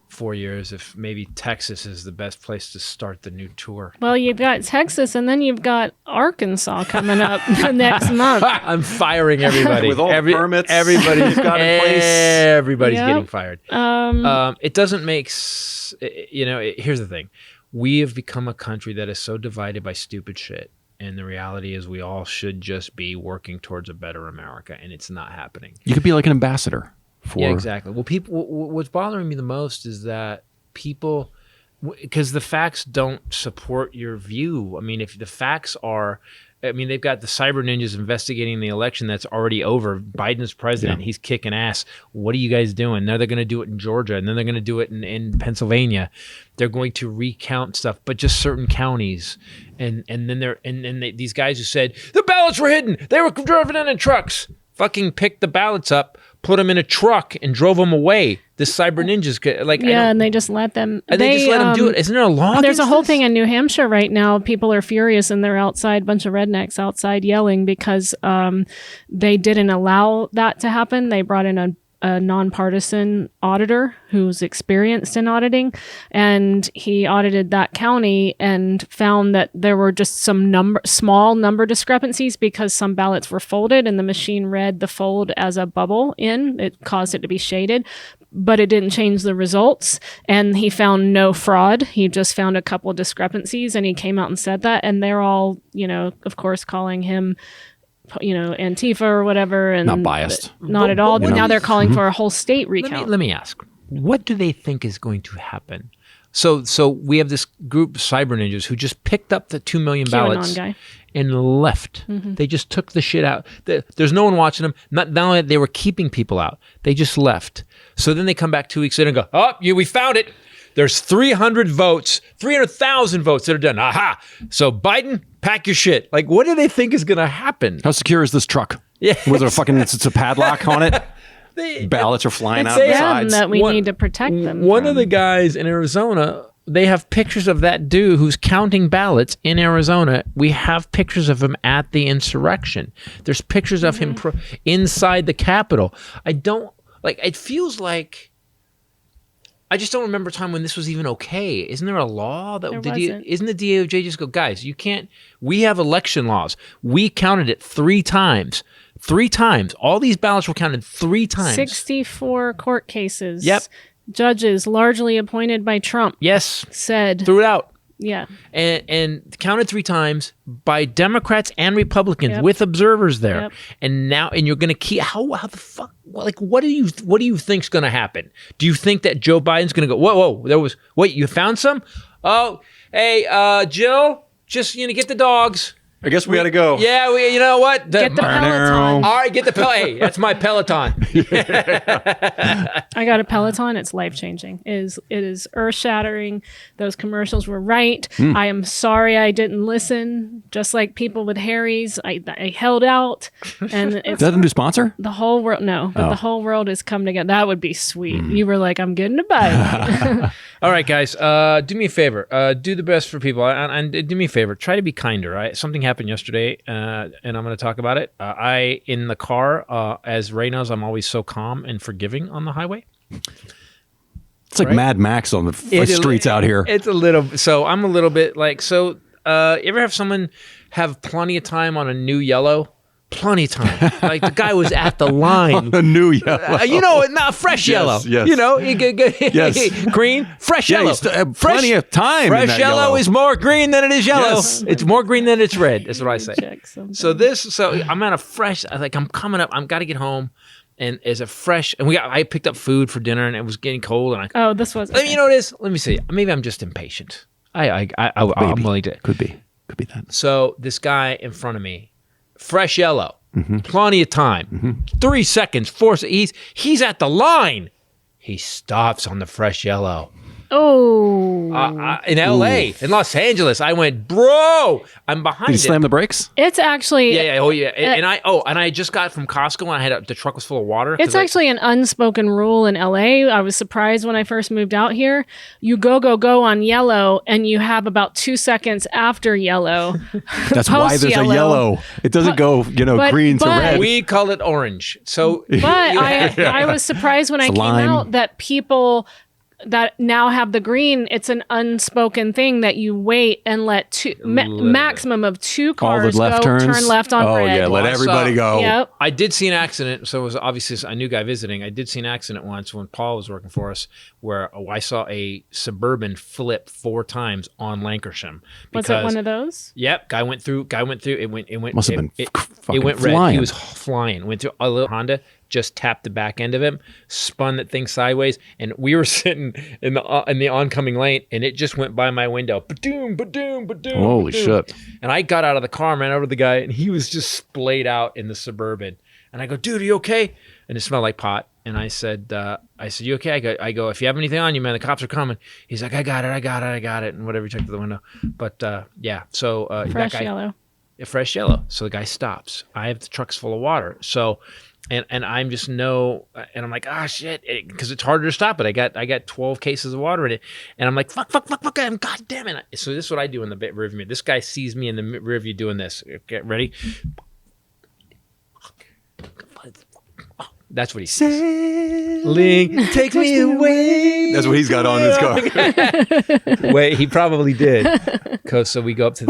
4 years if maybe Texas is the best place to start the new tour. Well, you've got Texas and then you've got Arkansas coming up next month. I'm firing everybody. With all the permits everybody's got in place. Everybody's getting fired. It doesn't make... here's the thing. We have become a country that is so divided by stupid shit. And the reality is we all should just be working towards a better America. And it's not happening. You could be like an ambassador. Yeah, exactly. Well, what's bothering me the most is that people, because the facts don't support your view. I mean, if the facts are, they've got the cyber ninjas investigating the election that's already over. Biden's president. Yeah. He's kicking ass. What are you guys doing? Now they're going to do it in Georgia, and then they're going to do it in Pennsylvania. They're going to recount stuff, but just certain counties. And then these guys who said the ballots were hidden. They were driven in trucks. Fucking picked the ballots up, put them in a truck, and drove them away. The cyber ninjas, and they just let them. They just let them do it. Isn't there a law? There's a whole thing in New Hampshire right now. People are furious, and they're outside, bunch of rednecks outside yelling because they didn't allow that to happen. They brought in a nonpartisan auditor who's experienced in auditing, and he audited that county and found that there were just some small number discrepancies because some ballots were folded and the machine read the fold as a bubble in. It caused it to be shaded, but it didn't change the results. And he found no fraud. He just found a couple discrepancies, and he came out and said that. And they're all, of course, calling him Antifa or whatever, and not biased, not at all. Now they're calling for a whole state recount. Let me ask, what do they think is going to happen? So we have this group of cyber ninjas who just picked up the 2 million ballots and left. Mm-hmm. They just took the shit out. There's no one watching them. Not only that, they were keeping people out. They just left. So then they come back 2 weeks later and go, we found it. There's 300,000 votes that are done. Aha! So Biden, pack your shit. Like, what do they think is going to happen? How secure is this truck? Yeah, was there it's a padlock on it? ballots are flying out It's the them sides. that we need to protect them. One of the guys in Arizona, they have pictures of that dude who's counting ballots in Arizona. We have pictures of him at the insurrection. There's pictures of him inside the Capitol. I don't like. It feels like. I just don't remember a time when this was even okay. Isn't there a law that isn't the DOJ just go, guys, you can't. We have election laws. We counted it 3 times. 3 times. All these ballots were counted 3 times. 64 court cases. Yep. Judges largely appointed by Trump. Yes. Said. Threw it out. Yeah. And counted 3 times by Democrats and Republicans with observers there. Yep. And you're going to keep how the fuck what do you think's going to happen? Do you think that Joe Biden's going to go, whoa, you found some? Oh, hey, Jill, just get the dogs. I guess we got to go. Yeah, you know what? Get the Peloton. All right, get the Peloton. Hey, that's my Peloton. I got a Peloton. It's life-changing. It is earth-shattering. Those commercials were right. I am sorry I didn't listen. Just like people with Harry's, I held out. And Is that a new sponsor? The whole world, no. But the whole world has come together. That would be sweet. You were like, I'm getting a bike. All right, guys. Do me a favor. Do the best for people. And do me a favor. Try to be kinder. Right? Something happened yesterday, and I'm going to talk about it. In the car, as Ray knows, I'm always so calm and forgiving on the highway. It's like Mad Max on the streets out here. It's a little. So I'm a little bit like. So you ever have someone have plenty of time on a new yellow? Plenty of time. Like the guy was at the line. A new yellow. Not fresh yellow. Yes. Yes. Green, fresh yellow. Plenty of time. Fresh in yellow is more green than it is yellow. Yes. It's more green than it's red. That's what I say. So I'm at a fresh. I'm coming up. I'm got to get home, and as a fresh. And I picked up food for dinner, and it was getting cold. And this was. You know what it is? Let me see. Maybe I'm just impatient. I'm willing to. Could be that. So this guy in front of me. Fresh yellow, plenty of time. 3 seconds, 4. He's at the line. He stops on the fresh yellow. Oh. In LA, in Los Angeles, I went, bro, I'm behind. Did he slam the brakes? It's actually. Yeah. Oh, yeah. And I just got from Costco and the truck was full of water. It's actually an unspoken rule in LA. I was surprised when I first moved out here. You go on yellow and you have about 2 seconds after yellow. That's why there's a yellow. It doesn't go, green to red. We call it orange. So, but I was surprised when I came out that people that now have the green, it's an unspoken thing that you wait and let maximum of 2 cars turn left on red. Oh yeah, let everybody go. Yep. I did see an accident, so it was obviously a new guy visiting. I did see an accident once when Paul was working for us where I saw a Suburban flip 4 times on Lancashire. Was it one of those? Yep, guy went through. It went. Must have been it went red. Flying. He was flying. Went through a little Honda. Just tapped the back end of him, spun that thing sideways, and we were sitting in the oncoming lane, and it just went by my window. Ba-doom, ba-doom, ba-doom. Holy shit. And I got out of the car, ran over to the guy, and he was just splayed out in the Suburban. And I go, dude, are you okay? And it smelled like pot. And I said, you okay? I go, if you have anything on you, man, the cops are coming. He's like, I got it. And whatever, he checked the window. But yeah, so fresh yellow. Fresh yellow. So the guy stops. I have the trucks full of water. So and I'm just and I'm like, shit, because it's harder to stop it. I got 12 cases of water in it, and I'm like, fuck, god damn it. So this is what I do in the rear view. This guy sees me in the rear view doing this. Get ready. That's what he says. Ling takes me away. That's what he's got on his car. Wait, he probably did. So we go up to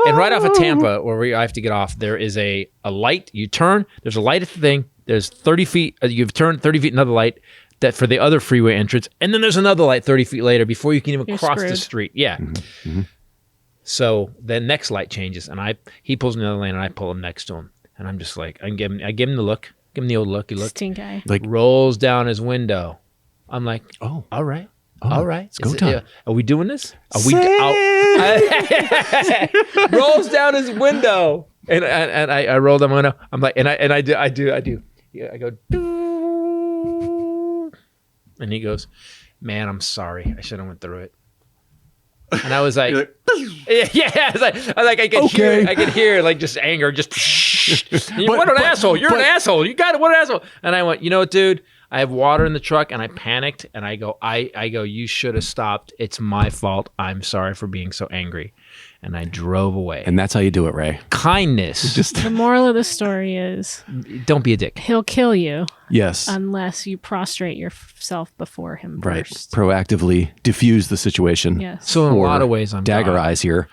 and right off of Tampa, where I have to get off, there is a light. You turn. There's a light at the thing. There's 30 feet. You've turned 30 feet. Another light that for the other freeway entrance, and then there's another light 30 feet later before you can even cross the street. Yeah. Mm-hmm. So the next light changes, and he pulls in the other lane, and I pull him next to him, and I'm just like, I give him the look. Give him the old looky look. Stink eye. Like rolls down his window. I'm like, all right. All right. It's go time. Are we doing this? Are we rolls down his window. And I roll down my window. I'm like, and I do. Yeah, I go, doo. And he goes, man, I'm sorry. I should have went through it. And I was like, yeah. I was like, I could hear like just anger, just What an asshole. You're an asshole. You got it. What an asshole. And I went, you know what, dude? I have water in the truck, and I panicked, and I go, you should have stopped. It's my fault. I'm sorry for being so angry. And I drove away. And that's how you do it, Ray. Kindness. The moral of the story is don't be a dick. he'll kill you. Yes. Unless you prostrate yourself before him Right. first. Proactively diffuse the situation. Yes. So in a Or lot of ways, I'm dagger God. eyes here.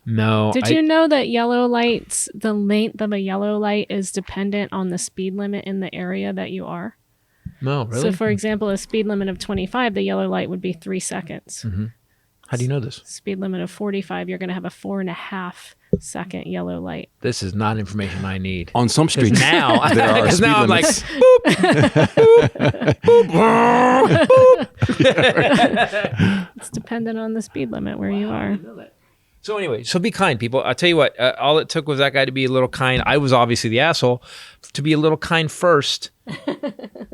No. Did you know that yellow lights, the length of a yellow light is dependent on the speed limit in the area that you are? No, really? So, for example, a speed limit of 25, the yellow light would be 3 seconds. Mm-hmm. How do you know this? Speed limit of 45, you're going to have a 4.5 second yellow light. This is not information I need. On some streets, Now, there are because speed now I'm like, limits. It's dependent on the speed limit where you are. So anyway, so be kind, people. I'll tell you what, all it took was that guy to be a little kind. I was obviously the asshole, to be a little kind first,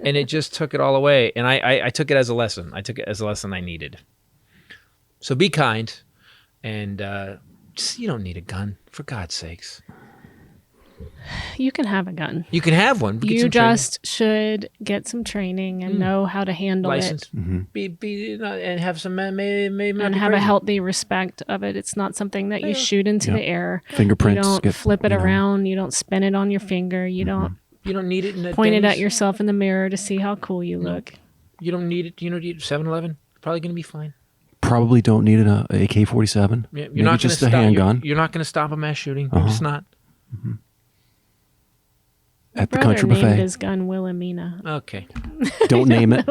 and it just took it all away. And I took it as a lesson. I took it as a lesson I needed. So be kind, and you don't need a gun, for God's sakes. You can have a gun. You can have one. You just should get some training and know how to handle license, it. be and have some maybe And have a healthy respect of it. It's not something that you shoot into the air. Fingerprints. You don't flip it around. You don't spin it on your finger. You don't You don't need it in point it at yourself in the mirror to see how cool you look. You don't need it. You don't need 7-Eleven. Probably going to be fine. Probably don't need an AK-47. Yeah, you're Maybe not just gonna a handgun. You're not going to stop a mass shooting. You're just not. At the Brother country named buffet. his gun Wilhelmina. Okay. Don't name it.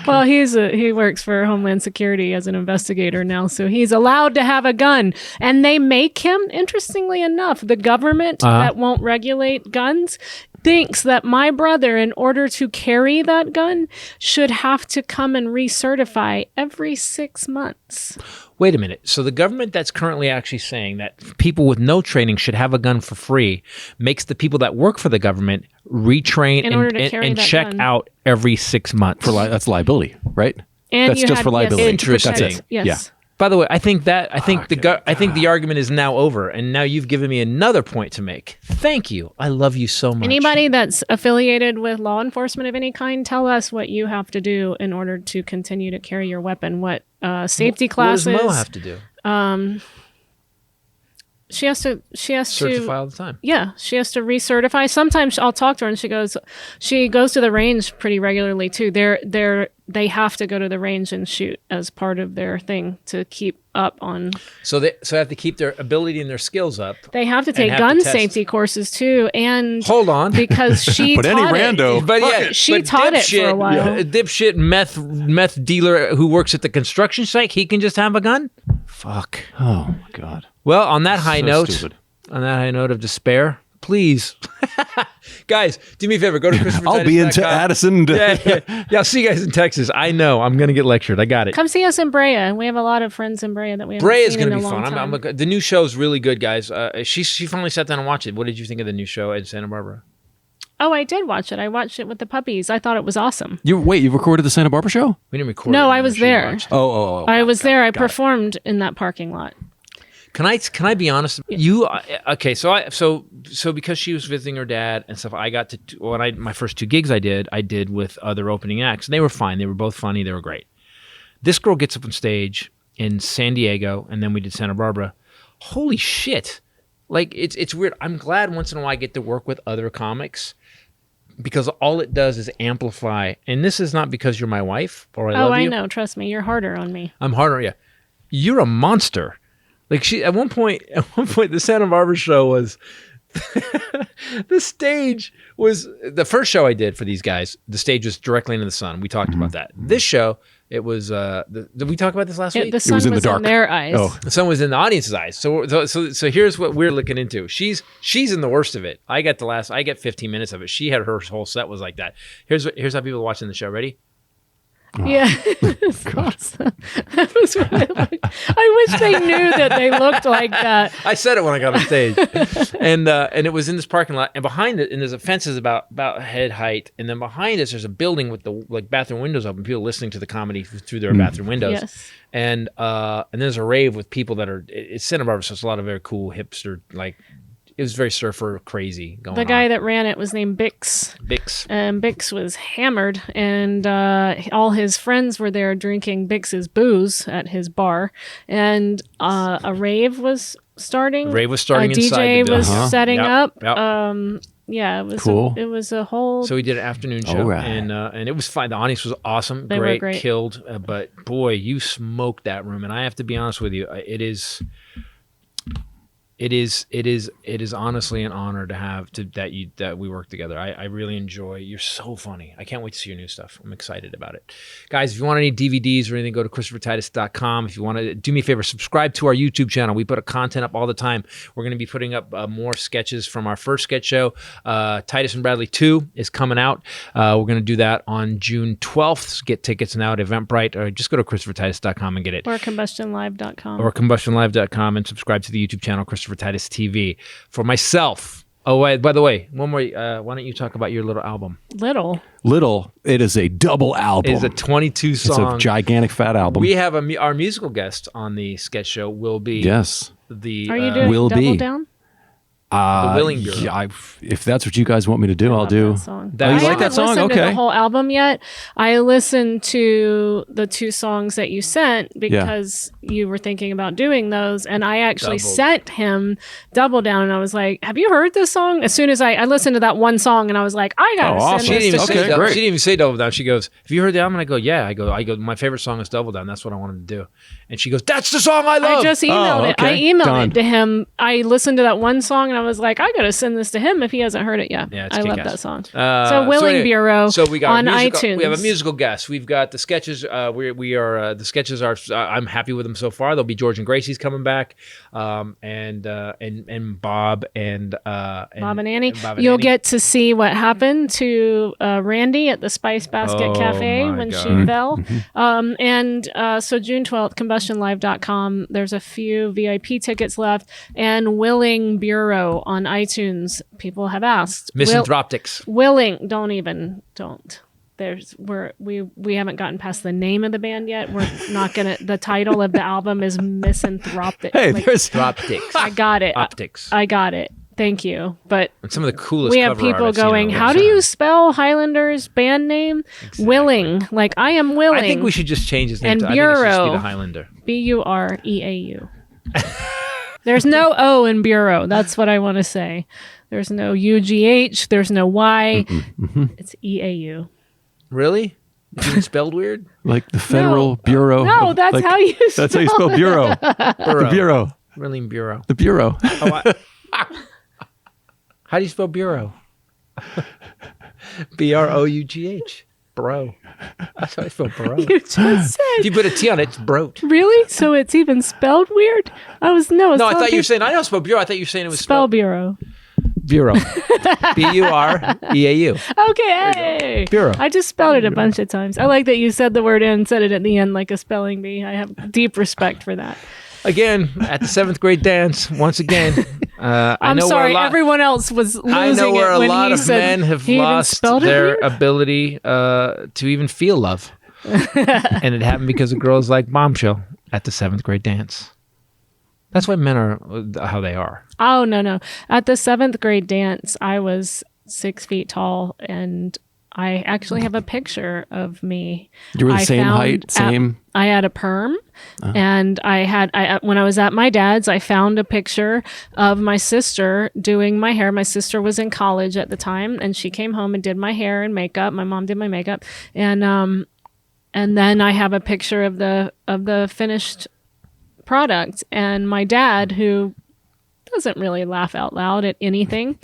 Well, he works for Homeland Security as an investigator now, so he's allowed to have a gun. And they make him, interestingly enough, the government that won't regulate guns thinks that my brother, in order to carry that gun, should have to come and recertify every 6 months. Wait a minute. So the government that's currently actually saying that people with no training should have a gun for free makes the people that work for the government retrain and check gun. out every 6 months. That's liability, right? And That's you just had- for liability. Interesting. That's it. Yes. Yeah. By the way, I think the argument is now over, and now you've given me another point to make. Thank you. I love you so much. Anybody that's affiliated with law enforcement of any kind, tell us what you have to do in order to continue to carry your weapon. What safety classes? What does Mo have to do? She has to Certify all the time. Yeah, she has to recertify. Sometimes I'll talk to her and she goes to the range pretty regularly too. They have to go to the range and shoot as part of their thing to keep up on. So they have to keep their ability and their skills up. They have to take have to gun test. safety courses too. And Hold on. because she But taught any rando- it. But yeah, She but taught it for a while. A dipshit meth dealer who works at the construction site, he can just have a gun? Fuck. Oh, my God. Well, on that high note, stupid. of despair, please, guys, do me a favor. Go to Christopher. I'll be into Addison. Yeah, I'll see you guys in Texas. I know. I'm going to get lectured. I got it. Come see us in Brea. We have a lot of friends in Brea that we haven't Brea is seen going in to a be long fun. time. The new show's really good, guys. She finally sat down and watched it. What did you think of the new show in Santa Barbara? Oh, I did watch it. I watched it with the puppies. I thought it was awesome. You recorded the Santa Barbara show? We didn't record. No, it. I was She there. watched it. Oh. I was there. I performed in that parking lot. Can I be honest? You okay? So because she was visiting her dad and stuff, I got to my first 2 gigs I did with other opening acts, and they were fine. They were both funny. They were great. This girl gets up on stage in San Diego, and then we did Santa Barbara. Holy shit! Like it's weird. I'm glad once in a while I get to work with other comics because all it does is amplify. And this is not because you're my wife or I love you. I know. Trust me. You're harder on me. I'm harder. Yeah, you're a monster. Like at one point, the Santa Barbara show was, the stage was, the first show I did for these guys, the stage was directly into the sun. We talked about that. This show, it was, did we talk about this last week? The sun was in the dark. in their eyes. Oh. The sun was in the audience's eyes. So here's what we're looking into. She's in the worst of it. I get 15 minutes of it. She had her whole set was like that. Here's how people are watching the show. Ready? Yeah, it's awesome. That was what I liked. I wish they knew that they looked like that. I said it when I got on stage, and it was in this parking lot, and behind it, and there's a fences about head height, and then behind us there's a building with the bathroom windows open, people listening to the comedy through their bathroom windows, Yes. and there's a rave with people that are it's Santa Barbara, so it's a lot of very cool hipster like very surfer crazy going on. The guy that ran it was named Bix. And Bix was hammered, and all his friends were there drinking Bix's booze at his bar. And a rave was starting. A DJ inside the was building. setting up. Yep. Yeah, it was cool. It was a whole. So we did an afternoon show, All right. and it was fine. The audience was awesome, They were great. killed. But boy, you smoked that room. And I have to be honest with you, it is honestly an honor to have that we work together. I really enjoy. You're so funny. I can't wait to see your new stuff. I'm excited about it, guys. If you want any DVDs or anything, go to ChristopherTitus.com. If you want to do me a favor, subscribe to our YouTube channel. We put content up all the time. We're going to be putting up more sketches from our first sketch show. Titus and Bradley 2 is coming out. We're going to do that on June 12th. Get tickets now at Eventbrite, or just go to ChristopherTitus.com and get it. Or CombustionLive.com. Or CombustionLive.com, and subscribe to the YouTube channel, Christopher Titus TV. For myself, by the way, one more, why don't you talk about your little album? Little. It is a double album. It is a 22 song. It's a gigantic fat album. We have our musical guest on the sketch show will be yes. the Are you doing will Double be. Down? the Willing Bureau. Yeah, if that's what you guys want me to do, I'll do. That song. That- I you like haven't that song? listened to Okay. the whole album yet. I listened to the 2 songs that you sent because you were thinking about doing those, and I actually sent him Double Down, and I was like, "Have you heard this song?" As soon as I listened to that one song, and I was like, "I gotta send She didn't this even to say Okay, double, great. she didn't even say Double Down. She goes, "Have you heard the album?" And I go, "Yeah." I go. My favorite song is Double Down. That's what I wanted to do. And she goes, "That's the song I love." I just emailed it. I okay. emailed Done. it to him. I listened to that one song, and I was like, "I gotta send this to him if he hasn't heard it yet." Yeah, it's I love kick-ass. that song. So Willing anyway, Bureau So we got on iTunes. We have a iTunes. musical guest. We've got the sketches. The sketches are. I'm happy with them so far. There'll be George and Gracie's coming back, and Bob and Bob and Annie. Bob and You'll Annie. get to see what happened to Randy at the Spice Basket Cafe my when God. she fell. So June 12th, combustionlive.com. There's a few VIP tickets left, and Willing Bureau on iTunes. People have asked. Misanthropics. Willing, don't. We haven't gotten past the name of the band yet. We're not gonna. The title of the album is Misanthropic. Hey, Like, there's Droptics. I got it. Optics. I got it. Thank you. But And some of the coolest. we have cover people art I've seen going, on the how do website. you spell Hylinder's band name? Willing. Like, I am willing. I think we should just change his name. And I think it should just be Bureau. the Hylinder. Bureau. There's no O in Bureau. That's what I want to say. There's no UGH. There's no Y. It's EAU. Really? Even spelled weird? like the Federal Bureau. No, of- that's like, how you That's how you spell bureau. The bureau. Willing Bureau. The bureau. How do you spell bureau? BROUGH. Bro. That's how I spell bro. You just said. If you put a T on it, it's brote. Really? So it's even spelled weird? No, I telling thought you were people- saying, I don't spell bureau. I thought you were saying it was Spell spelled Bureau. bureau. BUREAU. Okay, hey. Bureau. I just spelled it a bunch of times. I like that you said the word and said it at the end like a spelling bee. I have deep respect for that. Again, at the 7th grade dance, once again. I'm sorry, everyone else was losing I know where it a when lot he of said men have he even lost spelled it their weird. ability to even feel love. And it happened because of girls like Bombshell at the 7th grade dance. That's why men are how they are. Oh, no. At the 7th grade dance, I was 6 feet tall, and I actually have a picture of me. You were the I same found height, same. I had a perm, and when I was at my dad's, I found a picture of my sister doing my hair. My sister was in college at the time, and she came home and did my hair and makeup. My mom did my makeup, and then I have a picture of the finished product. And my dad, who doesn't really laugh out loud at anything,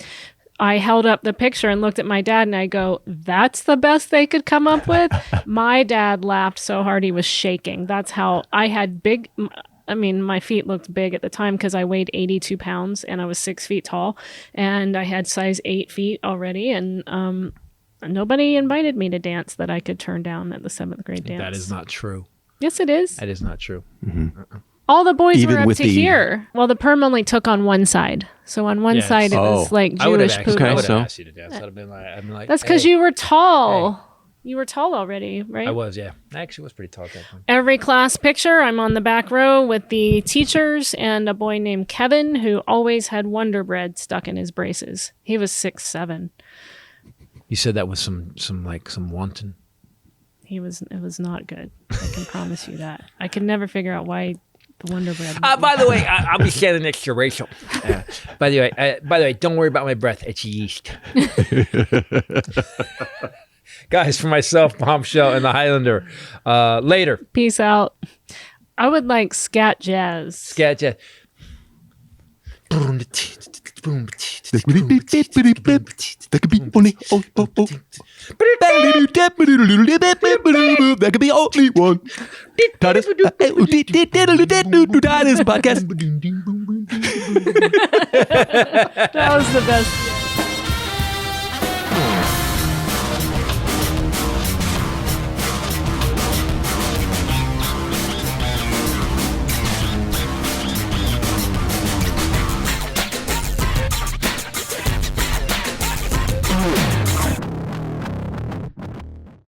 I held up the picture and looked at my dad, and I go, "That's the best they could come up with?" My dad laughed so hard he was shaking. That's how I had big. I mean, my feet looked big at the time because I weighed 82 pounds and I was 6 feet tall, and I had size 8 feet already. And nobody invited me to dance that I could turn down at the 7th grade dance. That is not true. Yes, it is. That is not true. All the boys Even were up with to the- here. Well, the perm only took on one side. So on one Yes. side, it was like I would have Jewish asked, poodle. Okay, I would so- have asked you to dance. I'd have been like, That's because you were tall. You were tall already, right? I was, yeah. I actually was pretty tall at that time. Every class picture, I'm on the back row with the teachers and a boy named Kevin who always had Wonder Bread stuck in his braces. He was 6'7". You said that with some wanton. It was not good. I can promise you that. I could never figure out why the Wonder Bread. By the way, I'll be standing next to Rachel. By the way, don't worry about my breath. It's yeast. Guys, for myself, Bombshell, and the Hylinder. Later. Peace out. I would like scat jazz. Scat jazz. That could be only that could be only one. Titus Podcast. That was the best.